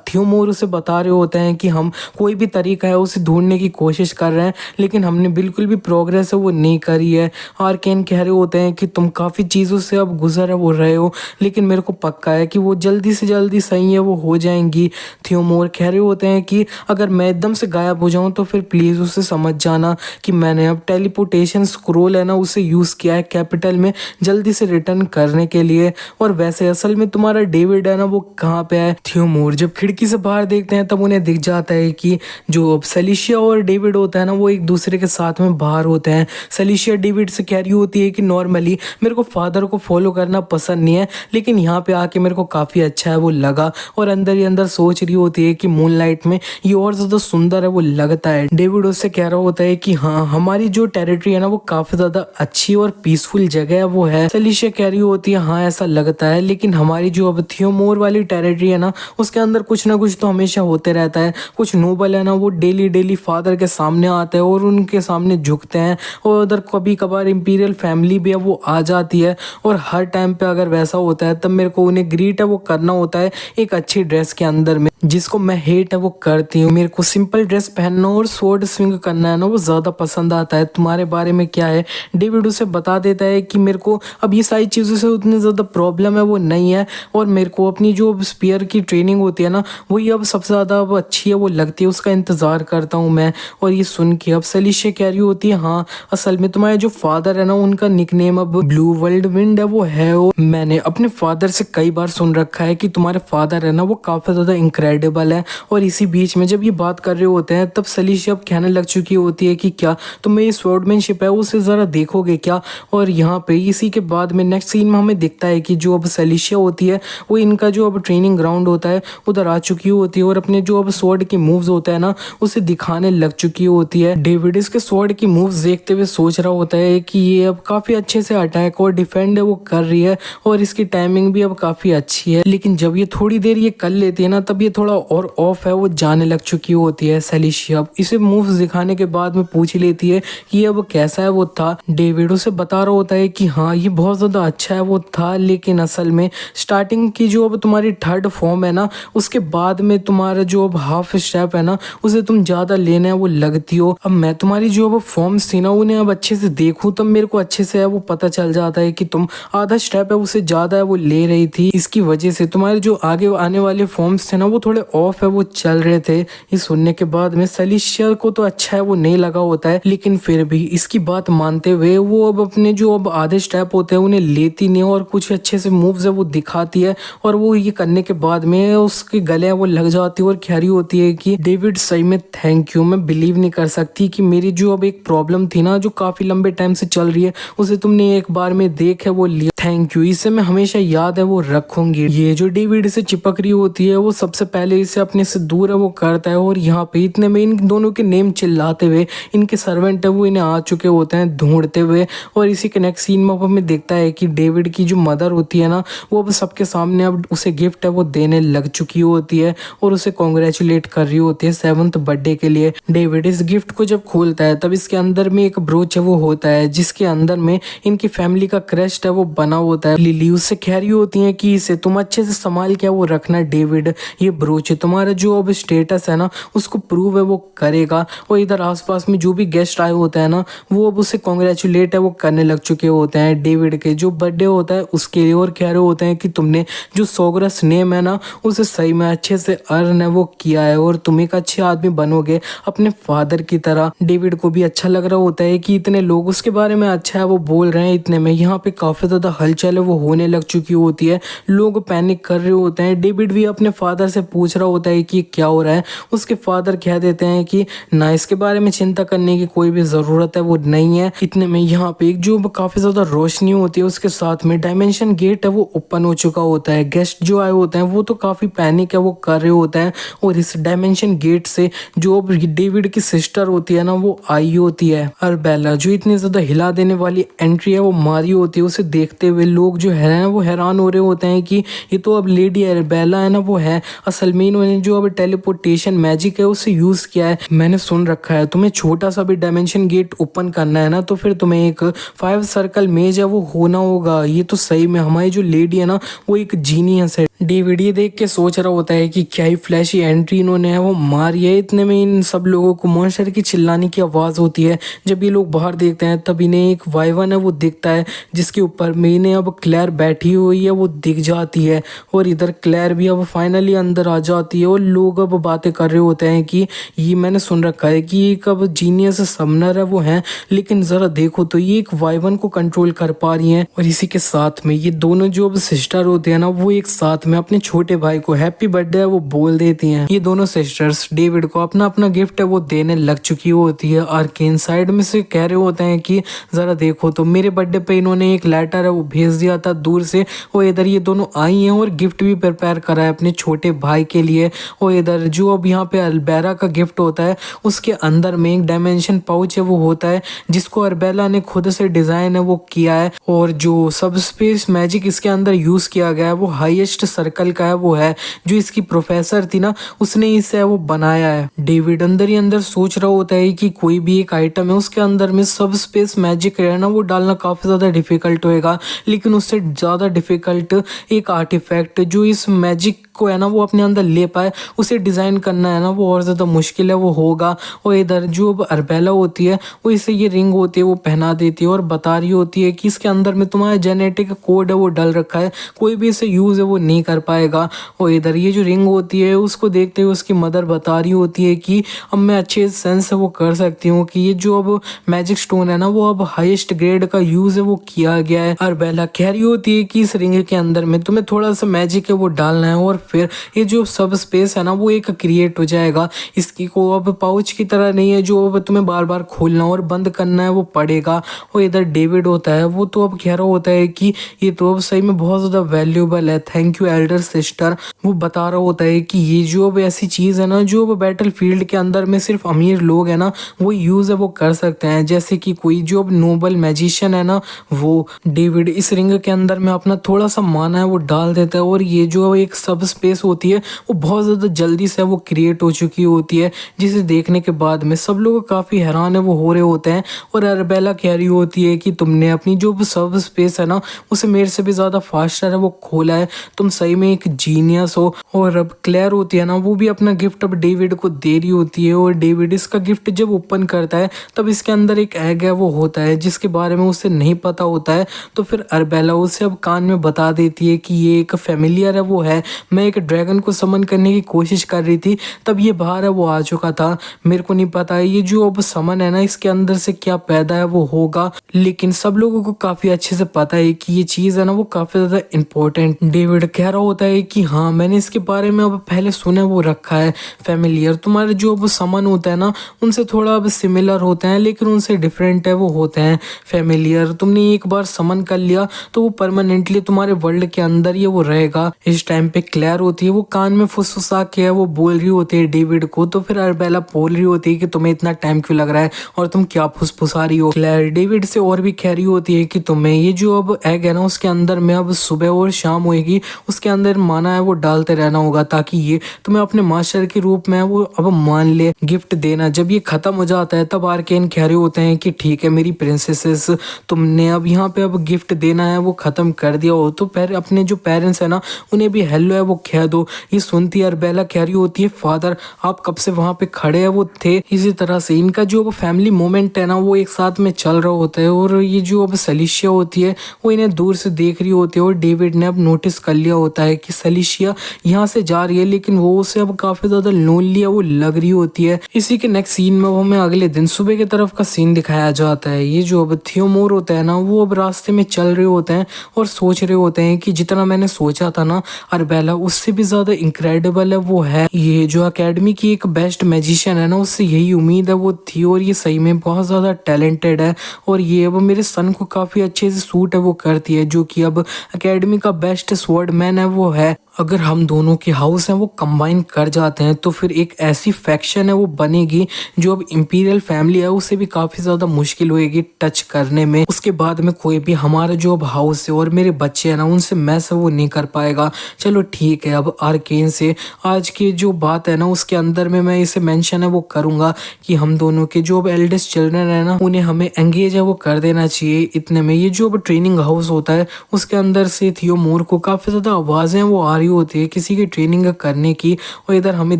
S1: थियोमोर उसे बता रहे होते हैं कि हम कोई भी तरीका है उसे ढूंढने की कोशिश कर रहे हैं लेकिन हमने बिल्कुल भी प्रोग्रेस है वो नहीं करी है। आर्केन कह रहे होते हैं कि तुम काफ़ी चीज़ों से अब गुजर है वो रहे हो लेकिन मेरे को पक्का है कि वो जल्दी से जल्दी सही है वो हो जाएंगी। थियोमोर कह रहे होते हैं कि अगर मैं एकदम से गायब हो जाऊं तो फिर प्लीज़ उसे समझ जाना कि मैंने अब टेलीपोर्टेशन स्क्रोल है ना उसे यूज़ किया है कैपिटल में जल्दी से रिटर्न करने के लिए। और वैसे असल में तुम्हारा डेविड है ना वो कहाँ पे है। थियोमोर जब खिड़की से बाहर देखते हैं तब उन्हें दिख जाता है कि जो अब सेलिशिया और डेविड होता है ना वो एक दूसरे के साथ में बाहर होते हैं। सेलिशिया डेविड से कह रही होती है कि नॉर्मली मेरे को फादर को फॉलो करना पसंद नहीं है लेकिन यहाँ पे आके मेरे को काफ़ी अच्छा है वो लगा। और अंदर ही अंदर सोच रही होती है कि मूनलाइट में ये और ज़्यादा सुंदर है वो लगता है। डेविड उससे कह रहा होता है कि हाँ हमारी जो टेरिटरी है ना वो काफ़ी ज़्यादा अच्छी और पीसफुल जगह है वो है। सेलिशिया कह रही होती है हाँ ऐसा लगता है लेकिन हमारी जो अब थियोमोर वाली टेरिटरी है ना उसके अंदर कुछ ना कुछ तो हमेशा होते रहता है। कुछ नोबल है ना वो डेली डेली फादर के सामने आते हैं और उनके सामने झुकते हैं और उधर कभी कभार इंपीरियल फैमिली भी है वो आ जाती है। और हर टाइम पे अगर वैसा होता है तब मेरे को उन्हें ग्रीट है वो करना होता है एक अच्छी ड्रेस के अंदर में, जिसको मैं हेट है वो करती हूँ। मेरे को सिंपल ड्रेस पहनना और स्वॉर्ड स्विंग करना है ना वो ज़्यादा पसंद आता है। तुम्हारे बारे में क्या है। डेविड उसे बता देता है कि मेरे को अब ये सारी चीज़ों से उतनी ज़्यादा प्रॉब्लम है वो नहीं है और मेरे को अपनी जो स्पीयर की ट्रेनिंग होती है ना वही अब सबसे ज़्यादा अब अच्छी है वो लगती है, उसका इंतज़ार करता हूँ मैं। और ये सुन के अब सेलिशिया कह रही होती है हाँ असल में तुम्हारे जो फादर है ना उनका निकनेम अब ब्लू वर्ल्ड विंड है वो है। और मैंने अपने फादर से कई बार सुन रखा है कि तुम्हारे फादर है ना वो काफ़ी ज़्यादा इनक्रेडिबल है। और इसी बीच में जब ये बात कर रहे होते हैं तब सेलिशिया अब कहने लग चुकी होती है कि क्या तुम मेरी स्वॉर्डमैनशिप है उसे ज़रा देखोगे क्या। और यहाँ पे इसी के बाद में नेक्स्ट सीन में हमें दिखता है कि जो अब सेलिशिया होती है वो इनका जो अब ट्रेनिंग ग्राउंड होता है उधर आ चुकी होती है और अपने जो अब स्वॉर्ड के मूव्स होता है ना उसे दिखाने लग चुकी होती है। डेविड इसके स्वॉर्ड की मूव्स देखते हुए सोच रहा होता है कि ये अब काफ़ी अच्छे से अटैक और डिफेंड है वो कर रही है और इसकी टाइमिंग भी अब काफ़ी अच्छी है। लेकिन जब ये थोड़ी देर ये कर लेती है ना तब ये थोड़ा और ऑफ है वो जाने लग चुकी होती है। सेलिशिया इसे मूव्स दिखाने के बाद में पूछ लेती है कि अब कैसा है वो था। डेविड उसे बता रहा होता है कि हाँ ये बहुत ज़्यादा अच्छा है वो था लेकिन असल में स्टार्टिंग की जो अब तुम्हारी थर्ड फॉर्म है ना उसके बाद में तुम्हारा जो अब हाफ स्टेप है ना उसे तुम ज़्यादा लेने वो लगती हो। अब मैं तुम्हारी जो अब फॉर्म्स थी ना उन्हें अब अच्छे से देखूँ तब मेरे को अच्छे से है वो पता चल जाता है कि तुम आधा स्टेप है उसे ज़्यादा है वो ले रही थी। इसकी वजह से तुम्हारे जो आगे आने वाले फॉर्म्स थे ना वो थोड़े ऑफ है वो चल रहे थे। ये सुनने के बाद में सेलिशिया को तो अच्छा है वो नहीं लगा होता है लेकिन फिर भी इसकी बात मानते हुए वो अब अपने जो अब आधे स्टेप होते हैं उन्हें लेती नहीं और कुछ अच्छे से मूव्स है वो दिखाती है। और वो ये करने के बाद में उसके गले वो लग जाती है और कह रही होती है कि डेविड सही में थैंक यू, मैं बिलीव नहीं कर सकती कि मेरी जो अब एक प्रॉब्लम थी ना जो काफ़ी लंबे टाइम से चल रही है उसे तुमने एक बार में देख है वो लिया, थैंक यू, इसे मैं हमेशा याद है वो रखूंगी। ये जो डेविड से चिपक रही होती है वो सबसे पहले इसे अपने से दूर है वो करता है और यहाँ पे इतने में इन दोनों के नेम चिल्लाते हुए इनके सर्वेंट है वो इन्हें आ चुके होते हैं ढूंढते हुए। और इसी के के नेक्स्ट सीन में अब हमें देखता है कि डेविड की जो मदर होती है ना, वो अब सबके सामने अब उसे गिफ्ट है वो देने लग चुकी होती है और उसे कॉन्ग्रेचुलेट कर रही होती है 7th बर्थडे के लिए। डेविड इस गिफ्ट को जब खोलता है तब इसके अंदर में एक ब्रोच है वो होता है, जिसके अंदर में इनकी फैमिली का क्रेस्ट है वो बना होता है। लिली उससे कह रही होती है कि इसे तुम अच्छे से संभाल के वो रखना डेविड, ये ब्रोच तुम्हारा जो अब स्टेटस है ना उसको प्रूव है वो करेगा। और इधर आसपास में जो भी गेस्ट आए होते हैं ना, वो अब उसे कॉन्ग्रेचुलेट है वो करने लग चुके होते हैं डेविड के जो बर्थडे होता है उसके लिए, और कह रहे होते हैं कि तुमने जो सोगरस नेम है ना उसे सही में अच्छे से अर्न है वो किया है और तुम एक अच्छे आदमी बनोगे अपने फादर की तरह। डेविड को भी अच्छा लग रहा होता है कि इतने लोग उसके बारे में अच्छा है वो बोल रहे हैं। इतने में यहाँ पे काफी ज्यादा हलचल है वो होने लग चुकी होती है, लोग पैनिक कर रहे होते हैं। डेविड भी अपने फादर से पूछ रहा होता है कि क्या हो रहा है। उसके फादर कह देते हैं कि ना इसके बारे में चिंता करने की कोई भी जरूरत है वो नहीं है। इतने में यहाँ पे एक जो काफी ज्यादा रोशनी होती है उसके साथ में डायमेंशन गेट है वो ओपन हो चुका होता है। गेस्ट जो आए होते हैं वो तो काफी पैनिक है वो कर रहे होते हैं और इस डायमेंशन गेट से जो डेविड की सिस्टर होती है ना वो आई होती है अरबेला, जो इतनी ज्यादा हिला देने वाली एंट्री है वो मारी होती है। उसे देखते हुए लोग जो है वो हैरान हो रहे होते हैं कि ये तो अब लेडी अरबेला है ना वो है। असल में इन्होंने जो अब टेलीपोर्टेशन मैजिक है उसे यूज किया है। मैंने सुन रखा है तुम्हें छोटा सा भी डायमेंशन गेट ओपन करना है ना तो फिर तुम्हें एक 5 सर्कल मेज है वो होना होगा। ये तो सही में हमारी जो लेडी है ना वो एक जीनियस है। डेविड ये देख के सोच रहा होता है कि क्या ही फ्लैशी एंट्री इन्होंने है वो मारी है। इतने में इन सब लोगों को मॉन्स्टर की चिल्लाने की आवाज होती है। जब ये लोग बाहर देखते हैं तब इन्हें एक वाइवन है वो दिखता है, जिसके ऊपर में इन्हें अब क्लेयर बैठी हुई है वो दिख जाती है। और इधर क्लेयर भी अब फाइनली अंदर आ जाती है और लोग अब बातें कर रहे होते हैं कि ये मैंने सुन रखा है कि एक अब जीनियस समनर है वो है, लेकिन जरा देखो तो ये एक वाइवन को कंट्रोल कर पा रही हैं। और इसी के साथ में ये दोनों जो अब सिस्टर होते हैं ना वो एक साथ में अपने छोटे भाई को हैप्पी बर्थडे वो बोल देती हैं। ये दोनों सिस्टर्स डेविड को अपना अपना गिफ्ट है वो देने लग चुकी होती है। आर्केन साइड में से कह रहे होते हैं कि जरा देखो तो मेरे बर्थडे पे इन्होंने एक लेटर है वो भेज दिया था दूर से, और इधर ये दोनों आई हैं और गिफ्ट भी प्रिपेयर करा है अपने छोटे भाई के लिए। और इधर जो अब यहाँ पे अरबेला का गिफ्ट होता है उसके अंदर में एक डायमेंशन पाउच है वो होता है, जिसको अरबेला ने खुद से डिजाइन है वो किया है। और जो सब स्पेस मैजिक इसके अंदर यूज किया गया है वो हाईएस्ट सर्कल का है वो है, जो इसकी प्रोफेसर थी ना उसने इसे वो बनाया है। डेविड अंदर ही अंदर सोच रहा होता है कि कोई भी एक आइटम है उसके अंदर में सब स्पेस मैजिक है ना वो डालना काफी ज्यादा डिफिकल्ट होएगा, लेकिन उससे ज्यादा डिफिकल्ट एक आर्टिफैक्ट जो इस मैजिक को है ना वो अपने अंदर ले पाए उसे डिजाइन करना है ना वो और ज्यादा मुश्किल है वो होगा। और इधर जो अरबेला होती है वो इसे ये रिंग होती है वो पहना देती है और बता रही होती है कि इसके अंदर में तुम्हारा जेनेटिक कोड है वो डल रखा है, कोई भी इसे यूज है वो नहीं कर पाएगा। और इधर ये जो रिंग होती है उसको देखते हुए उसकी मदर बता रही होती है कि अब मैं अच्छे सेंस से वो कर सकती हूँ कि ये जो अब मैजिक स्टोन है ना वो अब हाईएस्ट ग्रेड का यूज है वो किया गया है। अरबेला कह रही होती है कि इस रिंग के अंदर में तुम्हें थोड़ा सा मैजिक है वो डालना है और फिर ये जो सब स्पेस है ना वो एक क्रिएट हो जाएगा। इसकी को अब पाउच की तरह नहीं है जो अब तुम्हें बार बार खोलना और बंद करना है वो पड़ेगा। और इधर डेविड होता है वो तो अब कह रहा होता है कि ये तो अब सही में बहुत ज्यादा वैल्यूएबल है, थैंक यू एल्डर सिस्टर। वो बता रहा होता है कि ये जो अब ऐसी चीज है ना जो अब बैटल फील्ड के अंदर में सिर्फ अमीर लोग है ना वो यूज है वो कर सकते हैं, जैसे कि कोई जो अब नोबल मैजिशियन है ना वो। डेविड इस रिंग के अंदर में अपना थोड़ा सा माना है वो डाल देता है और ये जो एक सब स्पेस होती है वो बहुत ज्यादा जल्दी से वो क्रिएट हो चुकी होती है, जिसे देखने के बाद में सब लोग काफी हैरान है वो हो रहे होते हैं। और अरबेला कह रही होती है कि तुमने अपनी जो सब स्पेस है ना उसे मेरे से भी ज्यादा फास्टर है वो खोला है, तुम सही में एक जीनियस हो। और अब क्लेयर होती है ना वो भी अपना गिफ्ट अब डेविड को दे रही होती है और डेविड इसका गिफ्ट जब ओपन करता है तब इसके अंदर एक एग है वो होता है जिसके बारे में उसे नहीं पता होता है। तो फिर अरबेला उसे अब कान में बता देती है कि ये एक फेमिलियर है वो है, मैं एक ड्रैगन को समन करने की कोशिश कर रही थी तब ये बाहर है वो आ चुका था, मेरे को नहीं पता ये जो अब समन है ना इसके अंदर से क्या पैदा है वो होगा, लेकिन सब लोगों को काफी अच्छे से पता है कि ये चीज है ना वो काफी ज्यादा इंपॉर्टेंट। डेविड कह रहा होता है कि हाँ मैंने इसके बारे में अब पहले सुना वो रखा है, फेमिलियर तुम्हारे जो अब समन होता है ना उनसे थोड़ा अब सिमिलर होते हैं लेकिन उनसे डिफरेंट है वो होते हैं। फेमिलियर तुमने एक बार समन कर लिया तो वो परमानेंटली तुम्हारे वर्ल्ड के अंदर ही वो रहेगा। इस टाइम पे क्लेयर क्लैर होती है वो कान में फुसफुसा के वो बोल रही होती है डेविड को। तो फिर अरबेला बोल रही होती है कि तुम्हें इतना टाइम क्यों लग रहा है और तुम क्या फुसफुसा रही हो। क्लैर डेविड से और भी कह रही होती है कि तुम्हें ये जो अब एग है ना उसके अंदर में अब सुबह और शाम होएगी उसके अंदर माना है वो डालते रहना होगा ताकि ये तुम्हें अपने मास्टर के रूप में वो अब मान ले गिफ्ट देना। जब ये खत्म हो जाता है तब आर्केन कह रहे होते हैं कि ठीक है मेरी प्रिंसेसेस, तुमने अब यहाँ पे अब गिफ्ट देना है वो खत्म कर दिया हो तो फिर अपने जो पेरेंट्स है ना उन्हें भी हेलो है वो कह दो। ये सुनती है अरबेला कह रही होती है फादर आप कब से वहां पे खड़े है वो थे। इसी तरह से इनका जो अब फैमिली मोमेंट है ना वो एक साथ में चल रहा होता है और ये जो अब सलिशिया होती है वो इन्हें दूर से देख रही होती है और डेविड ने अब नोटिस कर लिया होता है कि सलिशिया यहाँ से जा रही है लेकिन वो उसे अब काफी ज्यादा लोनली है वो लग रही होती है। इसी के नेक्स्ट सीन में वो हमें अगले दिन सुबह की तरफ का सीन दिखाया जाता है। ये जो अब थियोमोर होता है ना वो अब रास्ते में चल रहे होते हैं और सोच रहे होते हैं कि जितना मैंने सोचा था ना अरबेला उससे भी ज्यादा इनक्रेडिबल है वो है। ये जो अकेडमी की एक बेस्ट मैजिशियन है ना उससे यही उम्मीद है वो थी और ये सही में बहुत ज्यादा टैलेंटेड है और ये अब मेरे सन को काफी अच्छे से सूट है वो करती है जो कि अब अकेडमी का बेस्ट स्वॉर्डमैन है वो है। अगर हम दोनों के हाउस हैं वो कंबाइन कर जाते हैं तो फिर एक ऐसी फैक्शन है वो बनेगी जो अब इंपीरियल फैमिली है उसे भी काफी ज्यादा मुश्किल होएगी टच करने में। उसके बाद में कोई भी हमारा जो अब हाउस है और मेरे बच्चे हैं ना उनसे मैस वो नहीं कर पाएगा। चलो ठीक है अब आर्केन से आज की जो बात है ना उसके अंदर में मैं इसे मेंशन है वो करूंगा कि हम दोनों के जो अब एल्डेस्ट चिल्ड्रन है ना उन्हें हमें एंगेज है वो कर देना चाहिए। इतने में ये जो अब ट्रेनिंग हाउस होता है उसके अंदर से थियोमोर को काफी ज्यादा आवाजें वो आ रही होती है किसी की ट्रेनिंग करने की और इधर हमें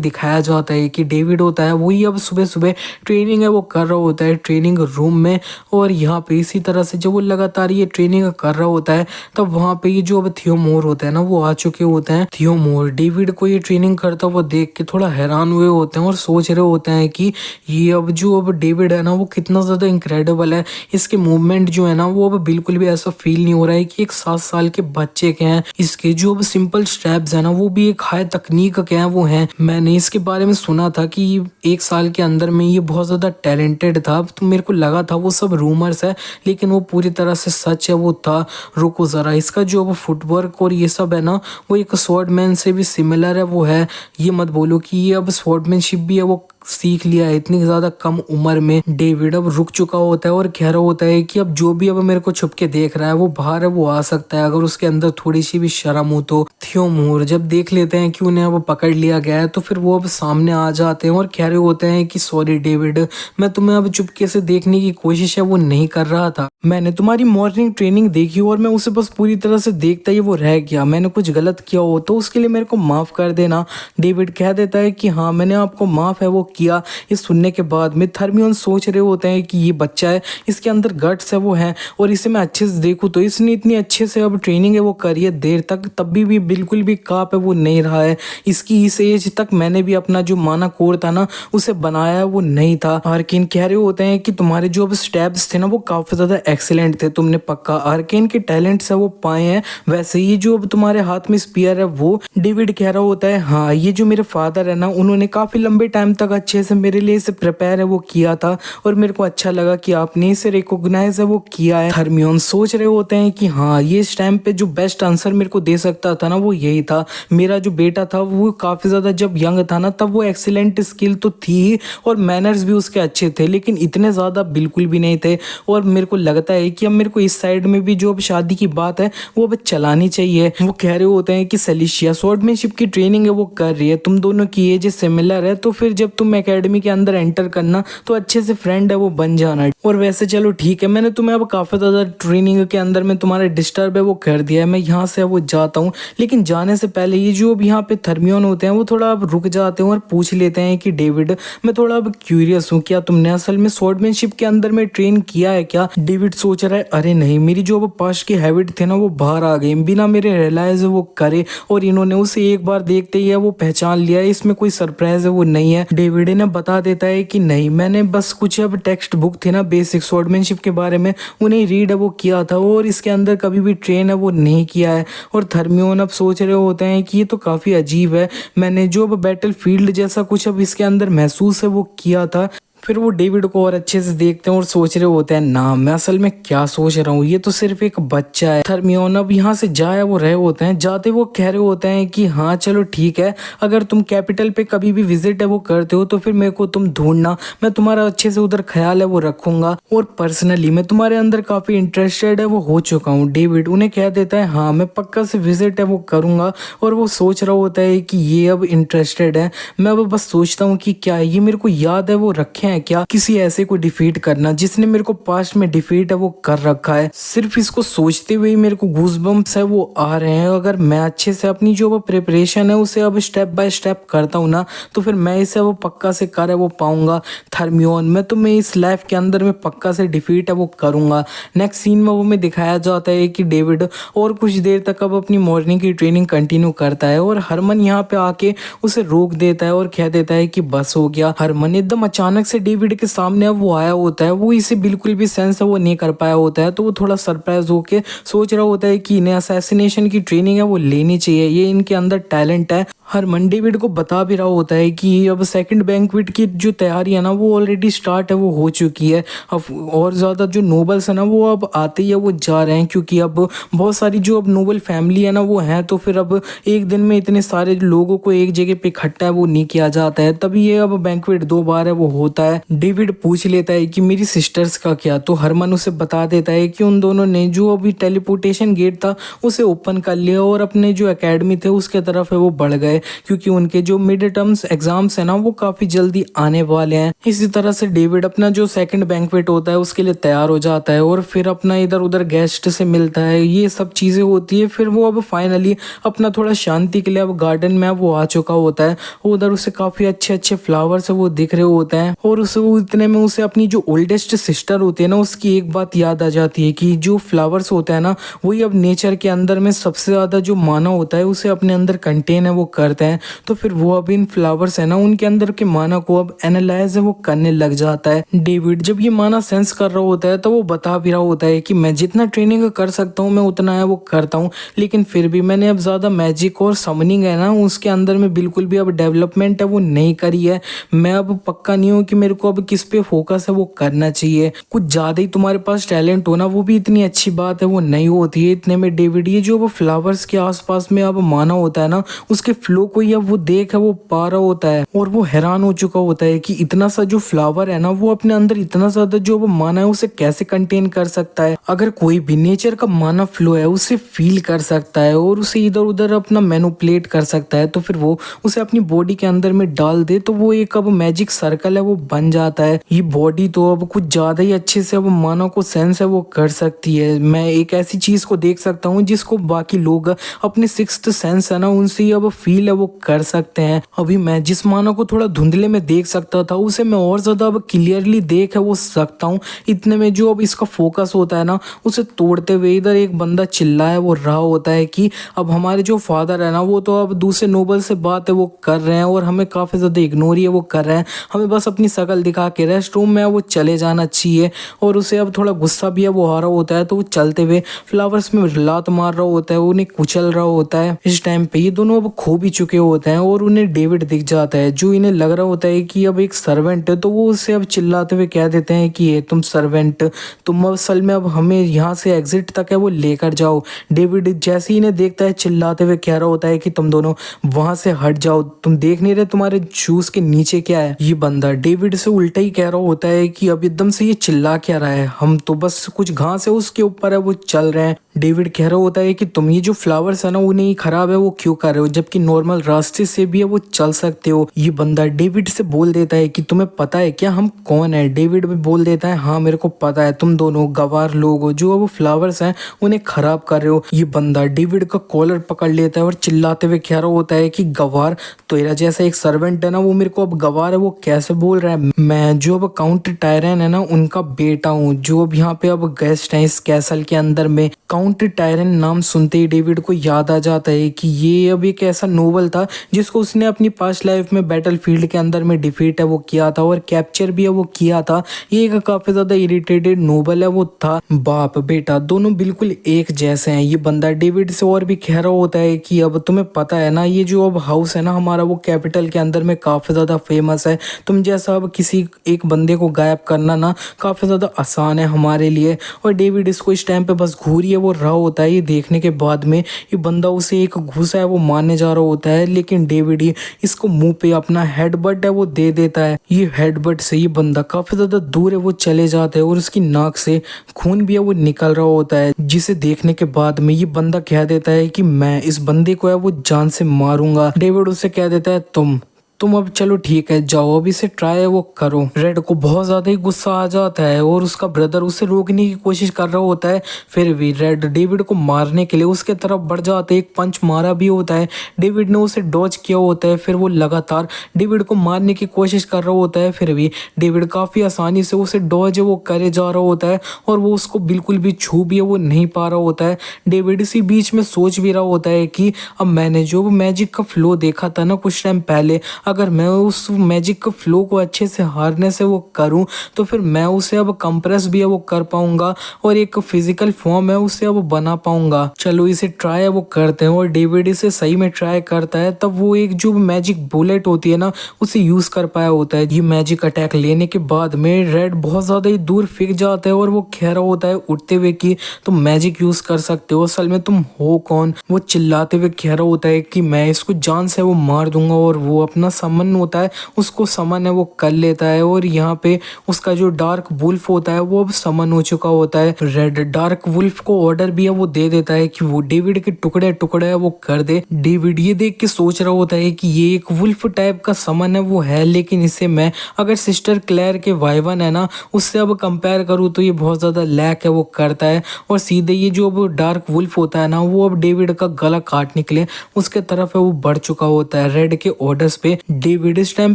S1: दिखाया जाता है कि डेविड होता है वही अब सुबह सुबह ट्रेनिंग है वो कर रहा होता है ट्रेनिंग रूम में। और यहाँ पे इसी तरह से जब वो लगातार ये ट्रेनिंग कर रहा होता है तब वहाँ पे ये जो अब थियोमोर होता है ना वो आ चुके होते हैं। थियोमोर डेविड को ये ट्रेनिंग करता हुआ देख के थोड़ा हैरान हुए होते हैं और सोच रहे होते हैं कि ये अब जो अब डेविड है ना वो कितना ज्यादा इनक्रेडिबल है। इसके मूवमेंट जो है ना वो अब बिल्कुल भी ऐसा फील नहीं हो रहा है कि एक 7 साल के बच्चे के हैं। इसके जो अब सिंपल स्टेप्स है ना वो भी एक हाई तकनीक के हैं वो हैं। मैंने इसके बारे में सुना था कि 1 साल के अंदर में ये बहुत ज्यादा टैलेंटेड था तो मेरे को लगा था वो सब रूमर्स है लेकिन वो पूरी तरह से सच है वो था। रुको जरा इसका जो अब फुटवर्क और ये सब है ना वो एक स्वॉर्डमैन से भी सिमिलर है वो है। ये मत बोलो कि ये अब स्वॉर्डमैनशिप भी है वो सीख लिया है इतनी ज्यादा कम उम्र में। डेविड अब रुक चुका होता है और कह रहा होता है कि अब जो भी अब मेरे को छुप के देख रहा है वो बाहर है वो आ सकता है अगर उसके अंदर थोड़ी सी भी शर्म हो तो। थियोमोर जब देख लेते हैं कि उन्हें अब पकड़ लिया गया है तो फिर वो अब सामने आ जाते हैं और कह रहे होते हैं कि सॉरी डेविड मैं तुम्हें अब चुपके से देखने की कोशिश है वो नहीं कर रहा था। मैंने तुम्हारी मॉर्निंग ट्रेनिंग देखी और मैं उसे बस पूरी तरह से देखता ही वो रह गया। मैंने कुछ गलत किया हो तो उसके लिए मेरे को माफ कर देना। डेविड कह देता है कि हाँ मैंने आपको माफ है वो किया। ये सुनने के बाद में हरमियोन सोच रहे होते हैं कि ये बच्चा है इसके अंदर गट्स है वो है और इसे मैं अच्छे से देखूं तो इसने इतनी अच्छे से अब ट्रेनिंग है वो करी है देर तक तब भी बिल्कुल भी काप है वो नहीं रहा है। इसकी इस एज तक मैंने भी अपना जो माना कोर था ना उसे बनाया वो नहीं था। आर्केन कह रहे होते हैं कि तुम्हारे जो अब स्टेप्स थे ना वो काफी ज्यादा एक्सीलेंट थे तुमने पक्का आर्केन के टैलेंट्स है वो पाए हैं। वैसे ही जो अब तुम्हारे हाथ में स्पीयर है वो डेविड कह रहा होता है हाँ ये जो मेरे फादर है ना उन्होंने काफी लंबे टाइम तक अच्छे से मेरे लिए इसे प्रिपेयर है वो किया था और मेरे को अच्छा लगा कि आपने इसे रिकॉग्नाइज है वो किया है। हरमियोन सोच रहे होते हैं कि हाँ ये इस टाइम पे जो बेस्ट आंसर मेरे को दे सकता था ना वो यही था। मेरा जो बेटा था वो काफी ज्यादा जब यंग था ना तब वो एक्सीलेंट स्किल तो थी ही और मैनर्स भी उसके अच्छे थे लेकिन इतने ज्यादा बिल्कुल भी नहीं थे। और मेरे को लगता है कि अब मेरे को इस साइड में भी जो अब शादी की बात है वो अब चलानी चाहिए। वो कह रहे होते हैं कि सलिशिया स्वॉर्डमैनशिप की ट्रेनिंग है वो कर रही है तुम दोनों की एज सिमिलर है तो फिर जब तुम एकेडमी के अंदर एंटर करना तो अच्छे से फ्रेंड है वो बन जाना। और वैसे चलो ठीक है मैंने तुम्हें अब काफी ज्यादा ट्रेनिंग के अंदर में तुम्हारा डिस्टर्ब है वो कर दिया है मैं यहाँ से वो जाता हूँ। लेकिन जाने से पहले ये जो अब यहाँ पे थर्मियोन होते हैं वो थोड़ा अब रुक जाते हैं और पूछ लेते हैं कि डेविड मैं थोड़ा अब क्यूरियस हूँ क्या तुमने असल में स्वॉर्डमैनशिप के अंदर में ट्रेन किया है क्या। डेविड सोच रहा है अरे नहीं मेरी जो अब पास्ट की हैबिट थे ना वो बाहर आ गई बिना मेरे रियलाइज वो करे और इन्होंने उसे एक बार देखते ही है वो पहचान लिया इसमें कोई सरप्राइज है वो नहीं है। डेविड ने बता देता है कि नहीं मैंने बस कुछ अब टेक्स्ट बुक थी ना बेसिक स्वॉर्डमैनशिप के बारे में उन्हें रीड है वो किया था और इसके अंदर कभी भी ट्रेन है वो नहीं किया है। और थर्मियोन अब सोच रहे होते हैं कि ये तो काफी अजीब है मैंने जो अब बैटल फील्ड जैसा कुछ अब इसके अंदर महसूस है वो किया था फिर वो डेविड को और अच्छे से देखते हैं और सोच रहे होते हैं ना मैं असल में क्या सोच रहा हूँ, ये तो सिर्फ एक बच्चा है। हरमियोन अब यहाँ से जाया वो रहे होते हैं, जाते वो कह रहे होते हैं कि हाँ चलो ठीक है, अगर तुम कैपिटल पे कभी भी विजिट है वो करते हो तो फिर मेरे को तुम ढूंढना, मैं तुम्हारा अच्छे से उधर ख्याल है वो रखूंगा और पर्सनली मैं तुम्हारे अंदर काफी इंटरेस्टेड है वो हो चुका हूँ। डेविड उन्हें कह देता है हाँ मैं पक्का से विजिट है वो करूंगा और वो सोच रहा होता है कि ये अब इंटरेस्टेड है, मैं अब बस सोचता हूँ कि क्या ये मेरे को याद है वो रखे हैं क्या किसी ऐसे को डिफीट करना जिसने मेरे को पास्ट में डिफीट है वो कर रखा है। सिर्फ इसको सोचते हुए ही मेरे को गूज़बम्प्स है वो आ रहे हैं। अगर मैं अच्छे से अपनी जो वो प्रिपरेशन है उसे अब स्टेप बाय स्टेप करता हूँ ना तो फिर मैं इसे वो पक्का से कर है वो पाऊंगा। थर्मियोन मैं तुम्हें इस लाइफ के अंदर में पक्का से डिफीट है वो करूंगा। नेक्स्ट सीन में वो में दिखाया जाता है कि डेविड और कुछ देर तक अब अपनी मॉर्निंग की ट्रेनिंग कंटिन्यू करता है और हरमन यहाँ पे आके उसे रोक देता है और कह देता है कि बस हो गया। हरमन एकदम अचानक से डेविड के सामने अब वो आया होता है, वो इसे बिल्कुल भी सेंस है वो नहीं कर पाया होता है, तो वो थोड़ा सरप्राइज होके सोच रहा होता है कि इन्हें असैसिनेशन की ट्रेनिंग है वो लेनी चाहिए, ये इनके अंदर टैलेंट है। हरमन डेविड को बता भी रहा होता है कि अब सेकंड बैंक्वेट की जो तैयारी है ना वो ऑलरेडी स्टार्ट है वो हो चुकी है। अब और ज़्यादा जो नोबल्स है ना वो अब आते ही है वो जा रहे हैं क्योंकि अब बहुत सारी जो अब नोबल फैमिली है ना वो है, तो फिर अब एक दिन में इतने सारे लोगों को एक जगह पे इकट्ठा है वो नहीं किया जाता है, तभी ये अब बैंक्वेट 2 बार है वो होता है। डेविड पूछ लेता है कि मेरी सिस्टर्स का क्या, तो हरमन उसे बता देता है कि उन दोनों ने जो अभी टेलीपोर्टेशन गेट था उसे ओपन कर लिया और अपने जो एकेडमी थे उसके तरफ है वो बढ़ गए क्योंकि उनके जो मिड टर्म्स एग्जाम्स है ना वो काफी जल्दी आने वाले हैं। इसी तरह से डेविड अपना जो सेकंड बैंक्वेट होता है उसके लिए तैयार हो जाता है और फिर अपना इधर उधर गेस्ट से मिलता है, ये सब चीजें होती है। फिर वो अब फाइनली अपना थोड़ा शांति के लिए अब गार्डन में वो आ चुका होता है, उधर उसे काफी अच्छे अच्छे फ्लावर्स है वो दिख रहे होते हैं और उसे इतने में उसे अपनी जो ओल्डेस्ट सिस्टर होती है ना उसकी एक बात याद आ जाती है कि जो फ्लावर्स होता है ना वही अब नेचर के अंदर में सबसे ज्यादा जो माना होता है उसे अपने अंदर कंटेन है वो करते हैं। तो फिर वो अब इन फ्लावर्स है ना उनके अंदर के माना को अब एनालाइज है वो करने लग जाता है। डेविड जब ये माना सेंस कर रहा होता है तो वो बता भी रहा होता है कि मैं जितना ट्रेनिंग कर सकता हूँ मैं उतना है वो करता हूँ, लेकिन फिर भी मैंने अब ज्यादा मैजिक और समनिंग है ना उसके अंदर में बिल्कुल भी अब डेवलपमेंट है वो नहीं करी है। मैं अब पक्का नहीं हूँ कि मेरे को अब किस पे फोकस है वो करना चाहिए, कुछ ज्यादा ही तुम्हारे पास टैलेंट होना वो भी इतनी अच्छी बात है वो नहीं होती है। इतने में डेविड ये जो वो फ्लावर्स के आसपास में अब माना होता है ना उसके फ्लो को ही अब वो देख है वो पा रहा होता है और वो हैरान हो चुका होता है कि इतना सा जो फ्लावर है ना वो अपने अंदर इतना ज्यादा जो वो माना है उसे कैसे कंटेन कर सकता है। अगर कोई भी नेचर का माना फ्लो है उसे फील कर सकता है और उसे इधर उधर अपना मैनिपुलेट कर सकता है तो फिर वो उसे अपनी बॉडी के अंदर में डाल दे तो वो एक अब मैजिक सर्कल है वो बन जाता है। ये बॉडी तो अब कुछ ज्यादा ही अच्छे से अब माना को सेंस है वो कर सकती है। मैं एक ऐसी चीज को देख सकता हूँ जिसको बाकी लोग अपने सिक्स्थ सेंस है ना उनसे ही अब फील है वो कर सकते हैं। अभी मैं जिस माना को थोड़ा धुंधले में देख सकता था उसे मैं और ज्यादा अब क्लियरली देख है वो सकता हूँ। इतने में जो अब इसका फोकस होता है ना उसे तोड़ते हुए इधर एक बंदा चिल्लाया वो रहा होता है कि अब हमारे जो फादर है ना वो तो अब दूसरे नोबल से बात है वो कर रहे हैं और हमें काफी ज्यादा इग्नोर ही है वो कर रहे हैं, हमें बस अपनी शकल दिखा के रेस्ट रूम में वो चले जाना चाहिए। और उसे अब थोड़ा गुस्सा भी है वो आ रहा होता है तो वो चलते हुए फ्लावर्स में लात मार रहा होता है, उन्हें कुचल रहा होता है। इस टाइम पे ये दोनों अब खो भी चुके होते हैं और उन्हें डेविड दिख जाता है जो इन्हें लग रहा होता है कि अब एक सर्वेंट है, तो वो उसे अब चिल्लाते हुए कह देते हैं कि ये तुम सर्वेंट, तुम असल में अब हमें यहाँ से एग्जिट तक है वो लेकर जाओ। डेविड जैसे ही इन्हें देखता है चिल्लाते हुए कह रहा होता है कि तुम दोनों वहां से हट जाओ, तुम देख नहीं रहे तुम्हारे शूज के नीचे क्या है। ये बंदा डेविड से उल्टा ही कह रहा होता है कि अब एकदम से ये चिल्ला क्या रहा है, हम तो बस कुछ घास है उसके ऊपर है वो चल रहे हैं। डेविड कह रहा होता है कि तुम ये जो फ्लावर्स है ना उन्हें ही खराब है वो क्यों कर रहे हो जबकि नॉर्मल रास्ते से भी है वो चल सकते हो। ये बंदा डेविड से बोल देता है कि तुम्हें पता है क्या हम कौन है। डेविड भी बोल देता है हाँ मेरे को पता है, तुम दोनों गवार लोग हो जो अब फ्लावर्स हैं उन्हें खराब कर रहे हो। ये बंदा डेविड का कॉलर पकड़ लेता है और चिल्लाते हुए कह रहा होता है कि गवार, तेरा जैसा एक सर्वेंट है ना वो मेरे को अब गवार है वो कैसे बोल रहा है। मैं जो अब काउंट टायरन है ना उनका बेटा हूँ जो अब यहाँ पे अब गेस्ट है इस कैसल के अंदर में। काउंट टायरन नाम सुनते ही डेविड को याद आ जाता है कि ये अब एक ऐसा नोबल था जिसको उसने अपनी पास्ट लाइफ में बैटलफील्ड के अंदर में डिफीट है वो किया था और कैप्चर भी है वो किया था। ये एक काफी ज्यादा इरिटेटेड नोबल है वो था। बाप बेटा दोनों बिल्कुल एक जैसे हैं। ये बंदा डेविड से और भी कह रहा होता है कि अब तुम्हें पता है ना ये जो अब हाउस है ना हमारा वो कैपिटल के अंदर में काफी ज्यादा फेमस है, तुम जैसा अब किसी एक बंदे को गायब करना ना काफ़ी ज़्यादा आसान है हमारे लिए। और डेविड इसको इस टाइम पे बस घूरिए वो रहा होता है। ये देखने के बाद में ये बंदा उसे एक घूसा है वो मारने जा रहा होता है, लेकिन डेविड ही इसको मुंह पे अपना हेडबट है वो दे देता है। ये हेडबट से ये बंदा काफ़ी ज़्यादा दूर है वो चले जाता है और उसकी नाक से खून भी है वो निकल रहा होता है, जिसे देखने के बाद में ये बंदा कह देता है कि मैं इस बंदे को है वो जान से मारूंगा। डेविड उसे कह देता है तुम अब चलो ठीक है जाओ, अब इसे ट्राई वो करो। रेड को बहुत ज्यादा ही गुस्सा आ जाता है और उसका ब्रदर उसे रोकने की कोशिश कर रहा होता है, फिर भी रेड डेविड को मारने के लिए उसके तरफ बढ़ जाते है। एक पंच मारा भी होता है, डेविड ने उसे डॉज किया होता है, फिर वो लगातार डेविड को मारने की कोशिश कर रहा होता है, फिर भी डेविड काफी आसानी से उसे डॉज वो करे जा रहा होता है और वो उसको बिल्कुल भी छू भी वो नहीं पा रहा होता है। डेविड इसी बीच में सोच भी रहा होता है कि अब मैंने जो मैजिक का फ्लो देखा था ना कुछ टाइम पहले, अगर मैं उस मैजिक के फ्लो को अच्छे से हारने से वो करूं तो फिर मैं उसे अब कंप्रेस भी है वो कर पाऊंगा और एक फिजिकल फॉर्म है उसे अब बना पाऊंगा। चलो इसे ट्राई वो करते हैं। और डेविड इसे सही में ट्राई करता है, तब वो एक जो मैजिक बुलेट होती है ना उसे यूज कर पाया होता है। ये मैजिक अटैक लेने के बाद में रेड बहुत ज्यादा ही दूर फेंक जाता है और वो कह रहा होता है उठते हुए कि तुम मैजिक यूज कर सकते हो, असल में तुम हो कौन। वो चिल्लाते हुए कह रहा होता है कि मैं इसको जान से वो मार दूंगा और वो अपना समन होता है उसको समन है वो कर लेता है। और यहाँ पे उसका जो डार्क वुल्फ होता है वो अब समन हो चुका होता है। रेड डार्क वुल्फ को ऑर्डर भी है वो दे देता है कि वो डेविड के टुकड़े टुकड़े है वो कर दे। डेविड ये देख के सोच रहा होता है कि ये एक वुल्फ टाइप का समन है वो है, लेकिन इसे मैं अगर सिस्टर क्लेयर के वाइवन है ना उससे अब कंपेयर करूँ तो ये बहुत ज्यादा लैक है वो करता है। और सीधे ये जो अब डार्क वुल्फ होता है ना वो अब डेविड का गला काटने के लिए उसके तरफ है वो बढ़ चुका होता है। रेड के ऑर्डर्स पे डेविड इस टाइम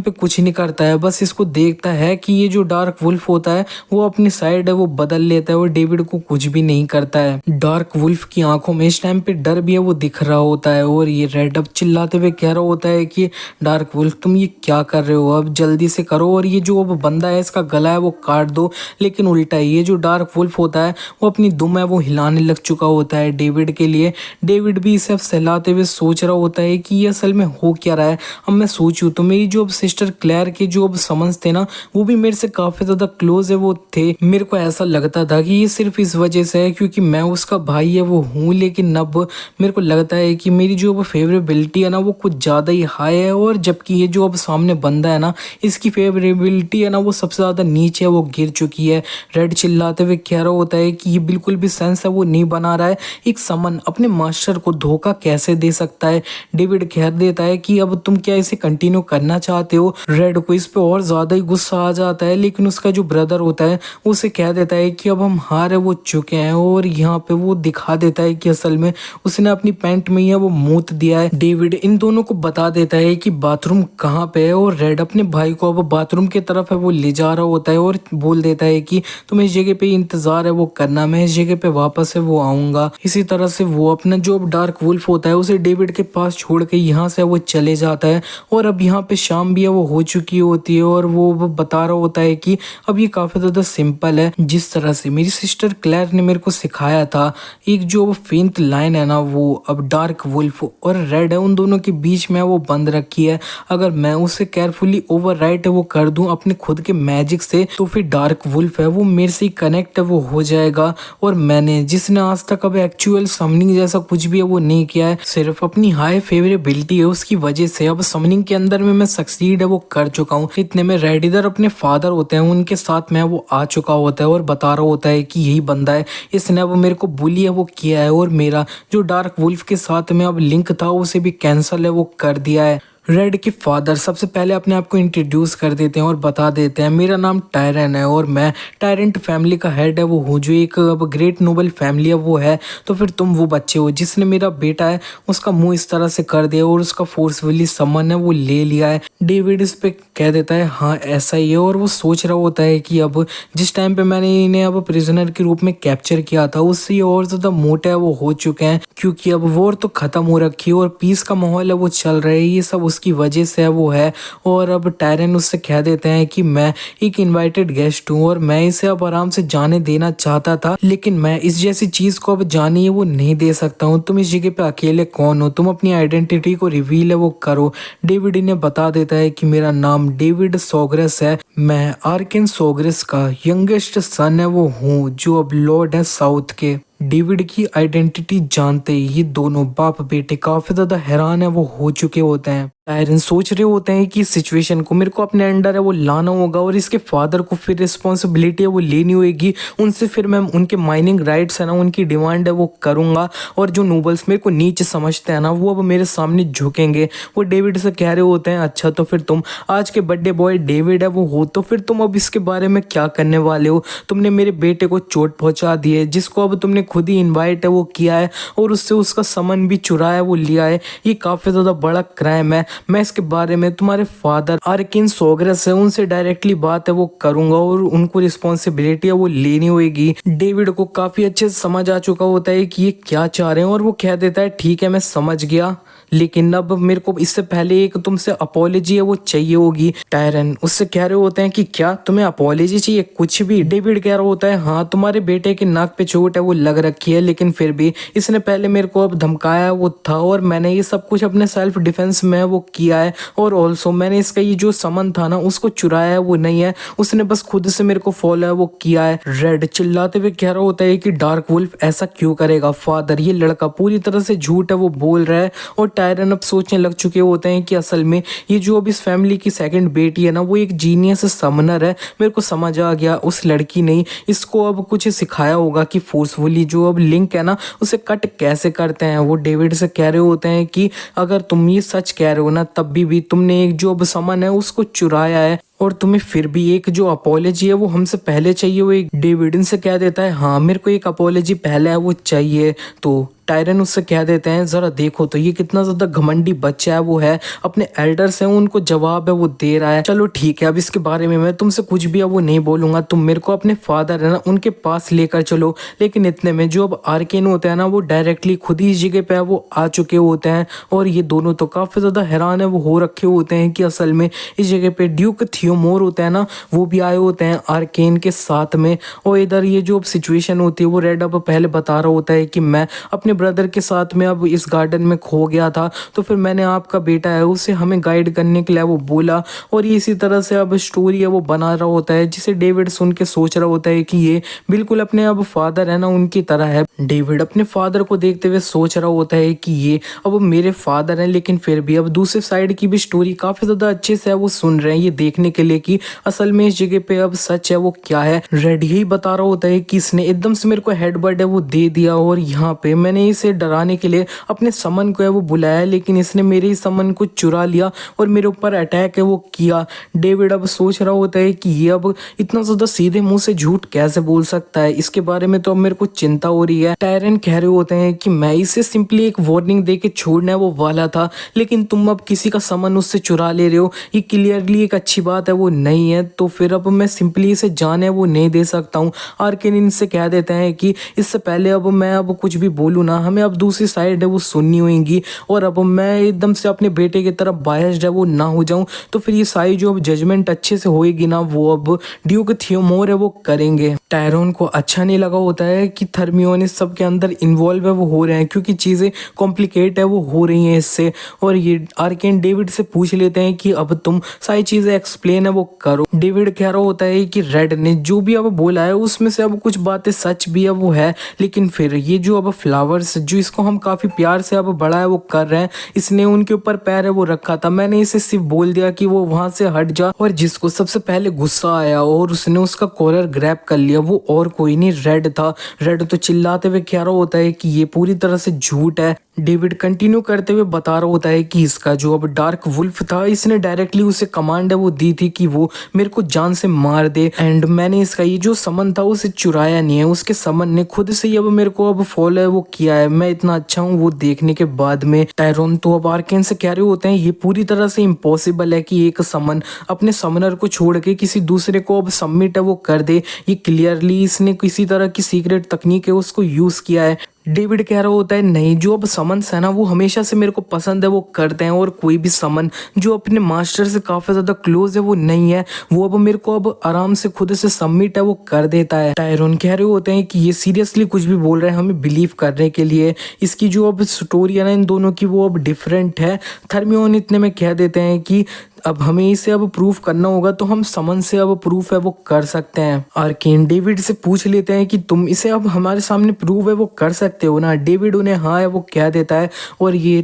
S1: पे कुछ नहीं करता है, बस इसको देखता है कि ये जो डार्क वुल्फ होता है वो अपनी साइड है वो बदल लेता है और डेविड को कुछ भी नहीं करता है। डार्क वुल्फ की आंखों में इस टाइम पे डर भी है वो दिख रहा होता है और ये रेड अब चिल्लाते हुए कह रहा होता है कि डार्क वुल्फ तुम ये क्या कर रहे हो, अब जल्दी से करो और ये जो अब बंदा है इसका गला है वो काट दो। लेकिन उल्टा ये जो डार्क वुल्फ होता है वो अपनी दुम है वो हिलाने लग चुका होता है डेविड के लिए। डेविड भी इसे अब सहलाते हुए सोच रहा होता है कि ये असल में हो क्या रहा है। अब मैं सोचूं तो मेरी जो अब सिस्टर क्लेयर के जो अब समझ थे ना वो भी मेरे से काफी ज्यादा क्लोज है वो थे। मेरे को ऐसा लगता था कि ये सिर्फ इस वजह से है क्योंकि मैं उसका भाई है वो हूँ, लेकिन अब मेरे को लगता है कि मेरी जो अब फेवरेबिलिटी है ना वो कुछ ज्यादा ही हाई है, और जबकि ये जो अब सामने बंदा है ना इसकी फेवरेबिलिटी है ना वो सबसे ज्यादा नीचे है वो गिर चुकी है। रेड चिल्लाते हुए कह रहा होता है कि ये बिल्कुल भी सेंस है वो नहीं बना रहा है, एक समन अपने मास्टर को धोखा कैसे दे सकता है। डेविड कह देता है कि अब तुम क्या इसे कंटिन्यू करना चाहते हो। रेड को इस पे और ज्यादा ही गुस्सा आ जाता है, लेकिन उसका जो ब्रदर होता है उसे कह देता है कि अब हम हारे वो चुके हैं और यहाँ पे वो दिखा देता है कि असल में उसने अपनी पैंट में ही है वो मूत दिया है। डेविड इन दोनों को बता देता है कि बाथरूम कहाँ पे है और रेड अपने भाई को अब बाथरूम की तरफ है वो ले जा रहा होता है और बोल देता है कि तुम इस जगह पे इंतजार है वो करना, मैं इस जगह पे वापस है वो आऊंगा। इसी तरह से वो अपना जो डार्क वुल्फ होता है उसे डेविड के पास छोड़ के यहाँ से वो चले जाता है। और अब यहाँ पे शाम भी है वो हो चुकी होती है और वो बता रहा होता है कि अब ये काफी ज्यादा सिंपल है, जिस तरह से मेरी सिस्टर क्लेयर ने मेरे को सिखाया था। एक जो फेंट लाइन है ना वो अब डार्क वुल्फ और रेड है उन दोनों के बीच में वो बंद रखी है। अगर मैं उसे केयरफुली ओवरराइट वो कर दूं अपने खुद के मैजिक से तो फिर डार्क वुल्फ है वो मेरे से कनेक्ट है वो हो जाएगा। और मैंने जिसने आज तक अब एक्चुअल समनिंग जैसा कुछ भी है वो नहीं किया है, सिर्फ अपनी हाई फेवरेबिलिटी है उसकी वजह से अब समनिंग के अंदर में मैं सक्सीड है वो कर चुका हूँ। इतने में रेड इधर अपने फादर होते हैं उनके साथ में वो आ चुका होता है और बता रहा होता है कि यही बंदा है, इसने अब मेरे को बुली है वो किया है और मेरा जो डार्क वुल्फ के साथ में अब लिंक था उसे भी कैंसिल है वो कर दिया है। रेड के फादर सबसे पहले अपने आप को इंट्रोड्यूस कर देते हैं और बता देते हैं मेरा नाम टायरन है और मैं टायरेंट फैमिली का हेड है वो हूँ, जो एक अब ग्रेट नोबल फैमिली है वो है। तो फिर तुम वो बच्चे हो जिसने मेरा बेटा है उसका मुंह इस तरह से कर दिया और उसका फोर्सफुली समन है वो ले लिया है। डेविड इस पे कह देता है हाँ ऐसा ही है और वो सोच रहा होता है कि अब जिस टाइम पे मैंने इन्हें अब प्रिजनर के रूप में कैप्चर किया था उससे ये और ज्यादा मोटे है वो हो चुके हैं, क्योंकि अब वॉर तो खत्म हो रखी है और पीस का माहौल है वो चल रहा है। ये सब उसकी वजह से वो है। और अब टायरन उससे कह देते हैं कि मैं एक इनवाइटेड गेस्ट हूँ और मैं इसे अब आराम से जाने देना चाहता था, लेकिन मैं इस जैसी चीज को अब जानी है वो नहीं दे सकता हूँ। तुम इस जगह पे अकेले कौन हो, तुम अपनी आइडेंटिटी को रिवील है वो करो। डेविड इन्हें बता देता है कि मेरा नाम डेविड सोग्रेस है, मैं आर्किन सोग्रेस का यंगेस्ट सन है वो हूँ, जो अब लॉर्ड है साउथ के। डेविड की आइडेंटिटी जानते ही ये दोनों बाप बेटे काफी ज्यादा हैरान है वो हो चुके होते हैं। टायरन सोच रहे होते हैं कि इस सिचुएशन को मेरे को अपने अंडर है वो लाना होगा और इसके फादर को फिर रिस्पॉन्सिबिलिटी है वो लेनी होगी उनसे। फिर मैं उनके माइनिंग राइट्स है ना, उनकी डिमांड है वो करूंगा। और जो नोबल्स मेरे को नीच समझते हैं ना, वो अब मेरे सामने झुकेंगे। वो डेविड से कह रहे होते हैं अच्छा तो फिर तुम आज के बर्थडे बॉय डेविड है वो हो, तो फिर तुम अब इसके बारे में क्या करने वाले हो। तुमने मेरे बेटे को चोट पहुंचा दी है, जिसको अब तुमने खुद ही इन्वाइट है वो किया है और उससे उसका समन भी चुराया वो लिया है। ये काफी ज्यादा बड़ा क्राइम है। मैं इसके बारे में तुम्हारे फादर आर्किन सोग्रेस है उनसे डायरेक्टली बात है वो करूंगा और उनको रिस्पॉन्सिबिलिटी है वो लेनी होगी। डेविड को काफी अच्छे से समझ आ चुका होता है कि ये क्या चाह रहे हैं और वो कह देता है ठीक है मैं समझ गया, लेकिन अब मेरे को इससे पहले एक तुमसे अपॉलॉजी है वो चाहिए होगी। टायरन उससे कह रहे होते हैं कि क्या तुम्हें अपॉलॉजी चाहिए, कुछ भी। डेविड कह रहा होता है हाँ तुम्हारे बेटे के नाक पे चोट है वो लग रखी है, लेकिन फिर भी इसने पहले मेरे को अब धमकाया वो था और मैंने ये सब कुछ अपने सेल्फ डिफेंस में वो किया है। और ऑल्सो मैंने इसका ये जो समन था ना उसको चुराया है वो नहीं है, उसने बस खुद से मेरे को फॉलो है वो किया है। रेड चिल्लाते हुए कह रहा होता है कि डार्क वुल्फ ऐसा क्यों करेगा फादर, ये लड़का पूरी तरह से झूठ है वो बोल रहा है। और टायरन अब सोचने लग चुके होते हैं कि असल में ये जो अब इस फैमिली की सेकंड बेटी है ना वो एक जीनियस समनर है। मेरे को समझ आ गया उस लड़की ने इसको अब कुछ सिखाया होगा कि फोर्सफुली जो अब लिंक है ना उसे कट कैसे करते हैं। वो डेविड से कह रहे होते हैं कि अगर तुम ये सच कह रहे हो ना तब भी तुमने एक जो अब समन है उसको चुराया है और तुम्हें फिर भी एक जो अपॉलॉजी है वो हमसे पहले चाहिए। वो एक डेविड से कह देता है हाँ मेरे को एक अपॉलॉजी पहले है वो चाहिए। तो टायरन उससे कह देते हैं जरा देखो तो ये कितना ज्यादा घमंडी बच्चा है वो है, अपने एल्डर्स हैं उनको जवाब है वो दे रहा है। चलो ठीक है अब इसके बारे में मैं तुमसे कुछ भी अब वो नहीं बोलूंगा, तुम मेरे को अपने फादर है ना उनके पास लेकर चलो। लेकिन इतने में जो अब आर्केन होते हैं ना वो डायरेक्टली खुद ही इस जगह पे वो आ चुके होते हैं और ये दोनों तो काफी ज्यादा हैरान है वो हो रखे होते हैं कि असल में इस जगह पे ड्यूक थियोमोर होता है ना वो भी आए होते हैं आर्केन के साथ में। और इधर ये जो सिचुएशन होती है वो रेड अब पहले बता रहा होता है कि मैं अपने ब्रदर के साथ में अब इस गार्डन में खो गया था, तो फिर मैंने आपका बेटा है उसे हमें गाइड करने के लिए वो बोला। और ये इसी तरह से अब स्टोरी है वो बना रहा होता है, जिसे डेविड सुन के सोच रहा होता है कि ये बिल्कुल अपने अब फादर है ना उनकी तरह है। डेविड अपने फादर को देखते हुए सोच रहा होता है कि ये अब मेरे फादर हैं, लेकिन फिर भी अब दूसरे साइड की भी स्टोरी काफी ज्यादा अच्छे से है वो सुन रहे हैं ये देखने के लिए कि असल में इस जगह पे अब सच है वो क्या है। रेड यही बता रहा होता है कि इसने एकदम से मेरे को हेडबट है वो दे दिया और यहाँ पे मैंने इसे डराने के लिए अपने समन को है वो बुलाया, लेकिन इसने मेरे ही समन को चुरा लिया और मेरे ऊपर अटैक है वो किया। डेविड अब सोच रहा होता है कि ये अब इतना ज्यादा सीधे मुंह से झूठ कैसे बोल सकता है, इसके बारे में तो अब मेरे को चिंता हो रही है। टायरन कह रहे होते हैं कि मैं इसे सिंपली एक वार्निंग दे के छोड़ने वो वाला था, लेकिन तुम अब किसी का समन उससे चुरा ले रहे हो, ये क्लियरली एक अच्छी बात है वो नहीं है, तो फिर अब मैं सिंपली इसे जाने वो नहीं दे सकता हूँ। आर्केन इनसे कह देते हैं कि इससे पहले अब मैं अब कुछ भी बोलूँ ना, हमें अब दूसरी साइड है वो सुननी होगी और अब मैं एकदम से अपने बेटे की तरफ बायस्ड है वो ना हो जाऊं, तो फिर ये सारी जो अब जजमेंट अच्छे से होएगी ना वो अब ड्यूक थियोमोर है वो करेंगे। टायरोन को अच्छा नहीं लगा होता है कि थर्मियोन इस सब के अंदर इन्वॉल्व है वो हो रहे हैं, क्योंकि चीजें कॉम्प्लिकेट है वो हो रही हैं इससे। और ये आर्केन डेविड से पूछ लेते हैं कि अब तुम सारी चीजें एक्सप्लेन है वो करो। डेविड कह रहा होता है कि रेड ने जो भी अब बोला है उसमें से अब कुछ बातें सच भी है वो है, लेकिन फिर ये जो अब फ्लावर्स जो इसको हम काफी प्यार से अब बड़ा है वो कर रहे हैं, इसने उनके ऊपर पैर है वो रखा था, मैंने इसे सिर्फ बोल दिया कि वो वहां से हट जा, और जिसको सबसे पहले गुस्सा आया और उसने उसका कॉलर ग्रैब कर लिया वो और कोई नहीं रेड था। रेड तो चिल्लाते हुए कह रहा होता है कि ये पूरी तरह से झूठ है। डेविड कंटिन्यू करते हुए बता रहा होता है कि इसका जो अब डार्क वुल्फ था इसने डायरेक्टली उसे कमांड है वो दी थी कि वो मेरे को जान से मार दे, एंड मैंने इसका ये जो समन था उसे चुराया नहीं है, उसके समन ने खुद से ही अब मेरे को अब फॉलो है वो किया है, मैं इतना अच्छा हूँ वो देखने के बाद में। टायरोन तो अब आर्केन से कह रहे होते हैं ये पूरी तरह से इम्पॉसिबल है कि एक समन अपने समनर को छोड़ के किसी दूसरे को अब सबमिट है वो कर दे, ये क्लियरली इसने किसी तरह की सीक्रेट तकनीक है उसको यूज किया है। डेविड कह रहा होता है नहीं, जो अब समन्स है ना वो हमेशा से मेरे को पसंद है, वो करते हैं, और कोई भी समन जो अपने मास्टर से काफी ज्यादा क्लोज है वो नहीं है, वो अब मेरे को अब आराम से खुद से सबमिट है वो कर देता है। टायरॉन कह रहे होते हैं कि ये सीरियसली कुछ भी बोल रहे हैं हमें बिलीव करने के लिए, इसकी जो अब स्टोरी है ना इन दोनों की वो अब डिफरेंट है। थर्मियोन इतने में कह देते हैं कि अब हमें इसे अब प्रूफ करना होगा, तो हम समन से अब प्रूफ है वो कर सकते हैं। आर्केन डेविड से पूछ लेते हैं कि तुम इसे अब हमारे सामने प्रूफ है वो कर सकते हो ना। डेविड उन्हें हाँ है वो कह देता है, और ये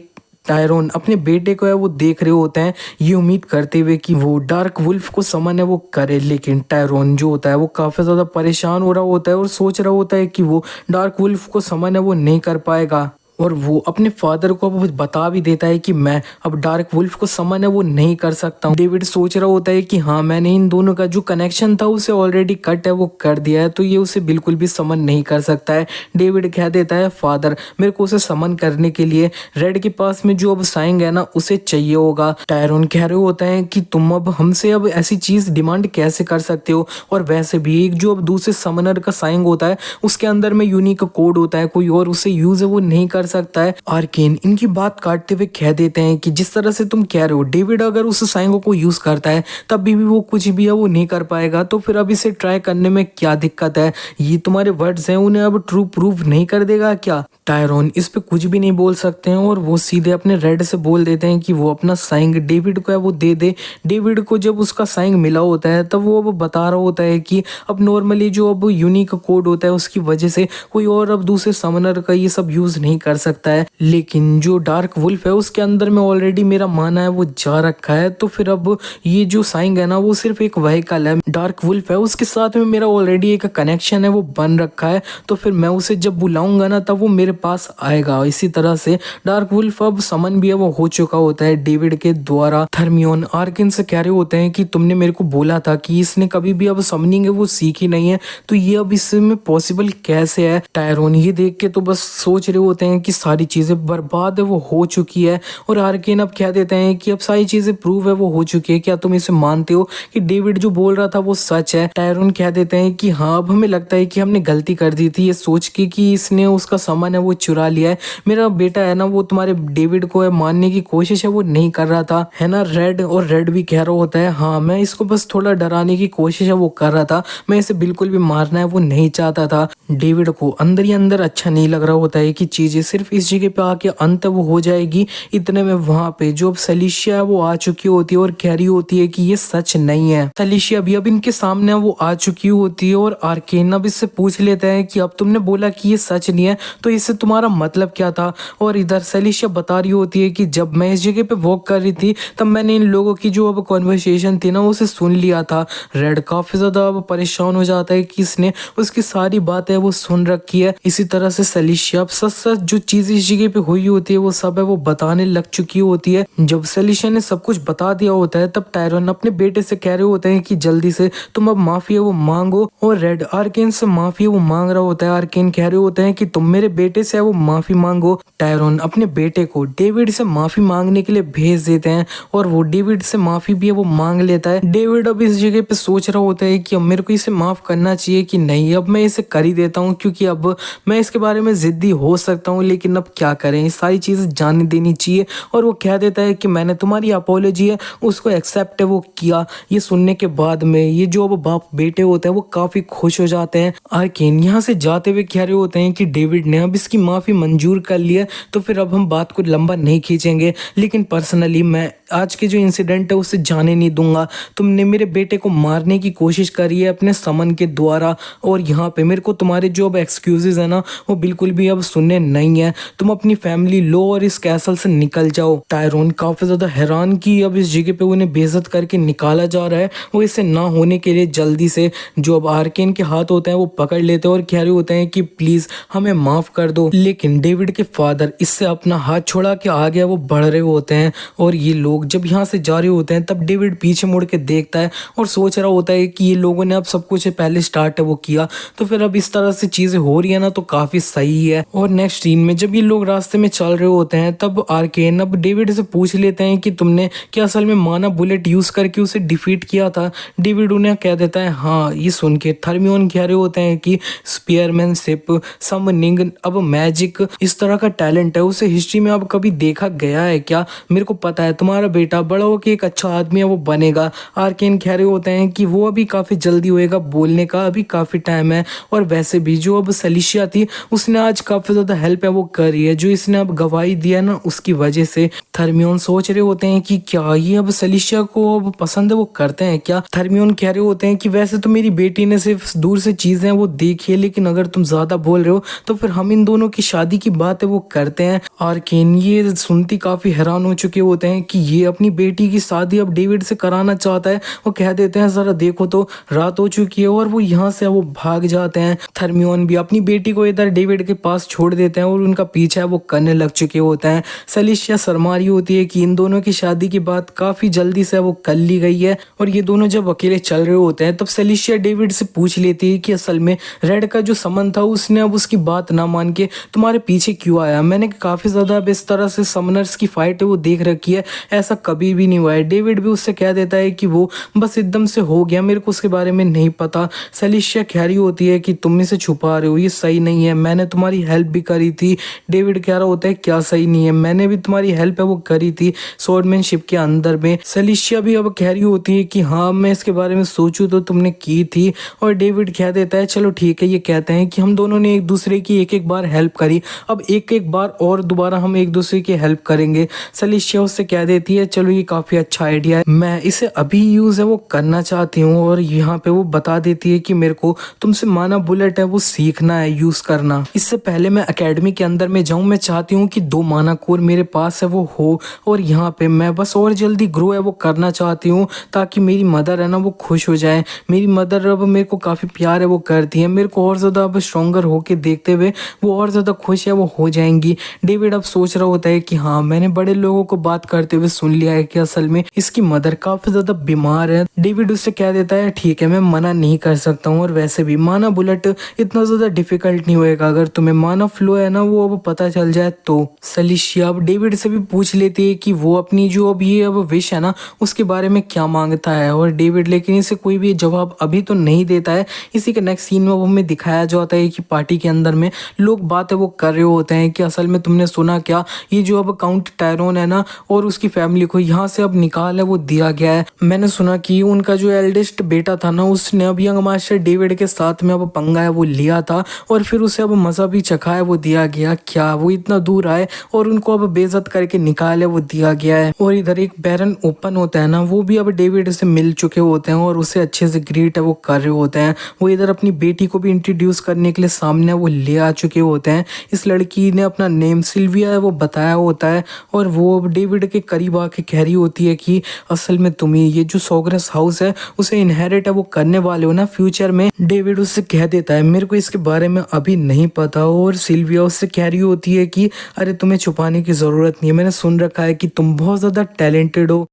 S1: टायरॉन अपने बेटे को है वो देख रहे होते हैं, ये उम्मीद करते हुए कि वो डार्क वुल्फ को समन है वो करे। लेकिन टायरॉन जो होता है वो काफी ज्यादा परेशान हो रहा होता है और सोच रहा होता है कि वो डार्क वुल्फ को समन है वो नहीं कर पाएगा, और वो अपने फादर को अब बता भी देता है कि मैं अब डार्क वुल्फ को समन है वो नहीं कर सकता हूँ। डेविड सोच रहा होता है कि हाँ मैंने इन दोनों का जो कनेक्शन था उसे ऑलरेडी कट है वो कर दिया है, तो ये उसे बिल्कुल भी समन नहीं कर सकता है। डेविड कह देता है फादर मेरे को उसे समन करने के लिए रेड के पास में जो अब साइंग है ना उसे चाहिए होगा। टायरॉन कह रहे होता है कि तुम अब हमसे अब ऐसी चीज डिमांड कैसे कर सकते हो, और वैसे भी एक जो अब दूसरे समनर का साइंग होता है उसके अंदर में यूनिक कोड होता है, कोई और उसे यूज है वो नहीं कर सकता है। आर्केन इनकी बात काटते हुए कह देते हैं कि जिस तरह से तुम कह रहे हो डेविड अगर उस साइंगो को यूज करता है तब भी वो कुछ भी है वो नहीं कर पाएगा, तो फिर अब इसे ट्राई करने में क्या दिक्कत है, ये तुम्हारे वर्ड्स हैं उन्हें अब ट्रू प्रूफ नहीं कर देगा क्या। टायरॉन इस पे कुछ भी नहीं बोल सकते हैं और वो सीधे अपने रेड से बोल देते हैं कि वो अपना साइंग डेविड को है वो दे दे। डेविड को जब उसका साइंग मिला होता है तब वो अब बता रहा होता है कि अब नॉर्मली जो अब यूनिक कोड होता है उसकी वजह से कोई और अब दूसरे समनर का ये सब यूज नहीं कर सकता है, लेकिन जो डार्क वुल्फ है उसके अंदर में ऑलरेडी मेरा माना है वो जा रखा है, तो फिर अब ये जो साइंग है ना वो सिर्फ एक व्हीकल है। डार्क वुल्फ है उसके साथ में मेरा ऑलरेडी एक कनेक्शन है वो बन रखा है, तो फिर मैं उसे जब बुलाऊंगा ना तब वो मेरे पास आएगा। इसी तरह से डार्क वुल्फ अब समन भी है वो हो चुका होता है डेविड के द्वारा। थर्मियोन आर्किन से कह रहे होते हैं कि तुमने मेरे को बोला था कि इसने कभी भी अब समनिंग है वो सीखी नहीं है, तो ये अब इसमें पॉसिबल कैसे है। टायरॉन ये देख के तो बस सोच रहे होते हैं कि सारी चीजें बर्बाद है वो हो चुकी है, और आर्केन अब कह देते हैं कि अब सारी चीजें प्रूव है वो हो चुकी है, क्या तुम इसे मानते हो कि डेविड जो बोल रहा था वो सच है। टायरॉन कह देते हैं कि हाँ अब हमें लगता है कि हमने गलती कर दी थी ये सोच के कि इसने उसका सामान है वो चुरा लिया है। मेरा बेटा है ना वो तुम्हारे डेविड को है मारने की कोशिश है वो नहीं कर रहा था, है ना रेड। और रेड भी कह रहा होता है हाँ मैं इसको बस थोड़ा डराने की कोशिश है वो कर रहा था, मैं इसे बिल्कुल भी मारना है वो नहीं चाहता था। डेविड को अंदर ही अंदर अच्छा नहीं लग रहा होता है कि चीजें सिर्फ इस जगह पे आके अंत वो हो जाएगी। इतने में वहां पे जो अब सलीशिया है वो आ चुकी होती है और कह रही होती है कि ये सच नहीं है। सलीशिया भी अब इनके सामने वो आ चुकी होती है और आर्केन अब इससे पूछ लेता है कि अब तुमने बोला कि ये सच नहीं है तो इससे तुम्हारा मतलब क्या था। और इधर सलीशिया बता रही होती है कि जब मैं इस जगह पे वॉक कर रही थी तब मैंने इन लोगों की जो अब कॉन्वर्सेशन थी ना उसे सुन लिया था। रेड काफी ज्यादा अब परेशान हो जाता है कि इसने उसकी सारी बातें वो सुन रखी है। इसी तरह से सलीशिया अब सच सच जो चीज इस जगह पे हुई होती है वो सब है वो बताने लग चुकी होती है। जब सलीशिया ने सब कुछ बता दिया होता है तब टायरॉन अपने बेटे से कह रहे होते हैं कि जल्दी से तुम अब माफी है वो मांगो, और रेड आर्केन से माफी है वो मांग रहा होता है। आर्केन कह रहे होते हैं कि तुम मेरे बेटे से है वो माफी मांगो। टायरॉन अपने बेटे को डेविड से माफी मांगने के लिए भेज देते हैं और वो डेविड से माफी भी है वो मांग लेता है। डेविड अब इस जगह पे सोच रहा होता है कि अब मेरे को इसे माफ करना चाहिए कि नहीं, अब मैं इसे कर ही देता हूँ क्योंकि अब मैं इसके बारे में जिद्दी हो सकता हूँ, लेकिन अब क्या करें सारी चीजें जाने देनी चाहिए। और वो कह देता है कि मैंने तुम्हारी अपोलॉजी है उसको एक्सेप्ट है वो किया। ये सुनने के बाद में ये जो अब बाप बेटे होते हैं वो काफी खुश हो जाते हैं। आर्केन यहाँ से जाते हुए कह रहे होते हैं कि डेविड ने अब इसकी माफी मंजूर कर लिया, तो फिर अब हम बात को लंबा नहीं खींचेंगे, लेकिन पर्सनली मैं आज के जो इंसिडेंट है उसे जाने नहीं दूंगा। तुमने मेरे बेटे को मारने की कोशिश करी है अपने समन के द्वारा, और यहाँ पे मेरे को तुम्हारे जो अब एक्सक्यूजेज है ना वो बिल्कुल भी अब सुनने नहीं है। तुम अपनी फैमिली लो और इस कैसल से निकल जाओ। टायरॉन काफी ज्यादा हैरान कि अब इस जगह पे उन्हें बेइज्जत करके निकाला जा रहा है। वो इसे ना होने के लिए जल्दी से जो अब आर्केन के हाथ होते हैं वो पकड़ लेते हैं और कह रहे होते हैं कि प्लीज हमें माफ कर दो। लेकिन डेविड के फादर इससे अपना हाथ छोड़ा के आगे वो बढ़ रहे होते हैं, और ये लोग जब यहाँ से जा रहे होते हैं तब डेविड पीछे मुड़ के देखता है और सोच रहा होता है कि ये लोगों ने अब सब कुछ पहले स्टार्ट है वो किया, तो फिर अब इस तरह तरह से चीजें हो रही है ना तो काफी सही है। और नेक्स्ट सीन में जब ये लोग रास्ते में चल रहे होते हैं तब आर्केन अब डेविड से पूछ लेते हैं कि तुमने क्या असल में माना बुलेट यूज करके उसे डिफीट किया था। डेविड उन्हें कह देता है हाँ। ये सुन के थर्मियोन कह रहे होते हैं कि स्पीयरमैनशिप, समनिंग, अब मैजिक इस तरह का टैलेंट है उसे हिस्ट्री में अब कभी देखा गया है क्या? मेरे को पता है तुम्हारा बेटा बड़ा होकर एक अच्छा आदमी है वो बनेगा। आर्केन कह रहे होते हैं कि वो अभी काफी जल्दी होएगा, बोलने का अभी काफी टाइम है। और वैसे भी जो अब सलिशिया थी उसने आज काफी ज्यादा हेल्प है वो कर रही है, जो इसने अब गवाही दिया ना उसकी वजह से। थर्मियोन सोच रहे होते हैं कि क्या ये अब सलिशिया को अब पसंद है वो करते हैं क्या? थर्मियोन कह रहे होते हैं कि वैसे तो मेरी बेटी ने सिर्फ दूर से चीजें वो देखी है, लेकिन अगर तुम ज्यादा बोल रहे हो तो फिर हम इन दोनों की शादी की बात है वो करते हैं। आर्केन ये सुनती काफी हैरान हो चुके होते हैं कि ये अपनी बेटी की शादी अब डेविड से कराना चाहता है। वो कह देते हैं जरा देखो तो रात हो चुकी है, और वो यहाँ से वो भाग जाते हैं। थर्मियोन भी अपनी बेटी को इधर डेविड के पास छोड़ देते हैं और उनका पीछा वो करने लग चुके होते हैं। सलिशिया शर्मा रही होती है कि इन दोनों की शादी की बात काफी जल्दी से वो कर ली गई है। और ये दोनों जब अकेले चल रहे होते हैं तब सलिशिया डेविड से पूछ लेती है कि असल में रेड का जो समन था उसने अब उसकी बात ना मान के तुम्हारे पीछे क्यों आया? मैंने काफी ज्यादा अब इस तरह से समनर्स की फाइट है वो देख रखी है, ऐसा कभी भी नहीं हुआ है। डेविड भी उससे कह देता है कि वो बस एकदम से हो गया, मेरे को उसके बारे में नहीं पता। सलिशिया कह रही होती है कि तुम इसे छुपा रहे हो, ये सही नहीं है, मैंने तुम्हारी हेल्प भी करी थी। डेविड कह रहा होता है क्या सही नहीं है? मैंने भी तुम्हारी हेल्प है वो करी थी स्वॉर्डमैनशिप के अंदर में। सलिशिया भी अब कह रही होती है कि हाँ मैं इसके बारे में सोचूं तो तुमने की थी। और डेविड कह देता है चलो ठीक है। ये कहते हैं कि हम दोनों ने एक दूसरे की एक एक बार हेल्प करी, अब एक एक बार और दोबारा हम एक दूसरे की हेल्प करेंगे। सलिशिया उससे कह देती है चलो ये काफी अच्छा आइडिया है, मैं इसे अभी यूज है वो करना चाहती हूँ। और यहाँ पे वो बता देती है कि मेरे को तुमसे माना बुलेट है वो सीखना है यूज करना। इससे पहले मैं एकेडमी के अंदर में जाऊँ, मैं चाहती हूँ कि 2 माना कोर मेरे पास है वो हो। और यहाँ पे मैं बस और जल्दी ग्रो है वो करना चाहती हूँ ताकि मेरी मदर है ना वो खुश हो जाए। मेरी मदर अब मेरे को काफी प्यार है वो करती है, मेरे को और ज्यादा अब स्ट्रॉन्गर होके देखते हुए वो और ज्यादा खुश है वो हो जाएंगी। डेविड अब सोच रहा होता है कि हाँ मैंने बड़े लोगों को बात करते हुए सुन लिया है कि असल में इसकी मदर काफी ज्यादा बीमार है। डेविड उससे कह देता है ठीक है मैं मना नहीं कर सकता हूँ, और वैसे भी माना बुलेट इतना ज्यादा डिफिकल्ट नहीं होएगा अगर तुम्हें माना फ्लो है ना वो अब पता चल जाए तो। सलिशिया अब डेविड से भी पूछ लेती है कि वो अपनी जो अब ये अब विश है ना उसके बारे में क्या मांगता है, और डेविड लेकिन इसे कोई भी जवाब अभी तो नहीं देता है। इसी के नेक्स्ट सीन में वो हमें दिखाया जाता है कि पार्टी के अंदर में लोग बातें वो कर रहे होते हैं कि असल में तुमने सुना क्या, ये जो अब काउंट टायरोन है ना और उसकी फैमिली को यहाँ से अब निकाल है वो दिया गया है। मैंने सुना कि उनका जो एल्डेस्ट बेटा था ना उसने अब यंग मास्टर डेविड के साथ में अब पंगा है वो लिया था, और फिर उसे अब मजा भी चखा है वो दिया गया। क्या वो इतना दूर आए और उनको अब बेइज्जत करके निकाले वो दिया गया है। और इधर एक बैरन ओपन होता है ना वो भी अब डेविड से मिल चुके होते हैं और उसे अच्छे से ग्रीट है वो कर रहे होते हैं। वो इधर अपनी बेटी को भी इंट्रोड्यूस करने के लिए सामने वो ले आ चुके होते हैं। इस लड़की ने अपना नेम सिल्विया है वो बताया होता है, और वो अब डेविड के करीब आके कह रही होती है कि असल में तुम्हें ये जो सोग्रेस हाउस है उसे इनहेरिट है वो करने वाले हो ना फ्यूचर में। डेविड उससे कह देता है मेरे को इसके बारे में अभी नहीं पता, और सिल्विया उससे कह रही होती है कि अरे तुम्हें छुपाने की जरूरत नहीं है, मैंने सुन रखा है कि तुम बहुत ज्यादा टैलेंटेड हो।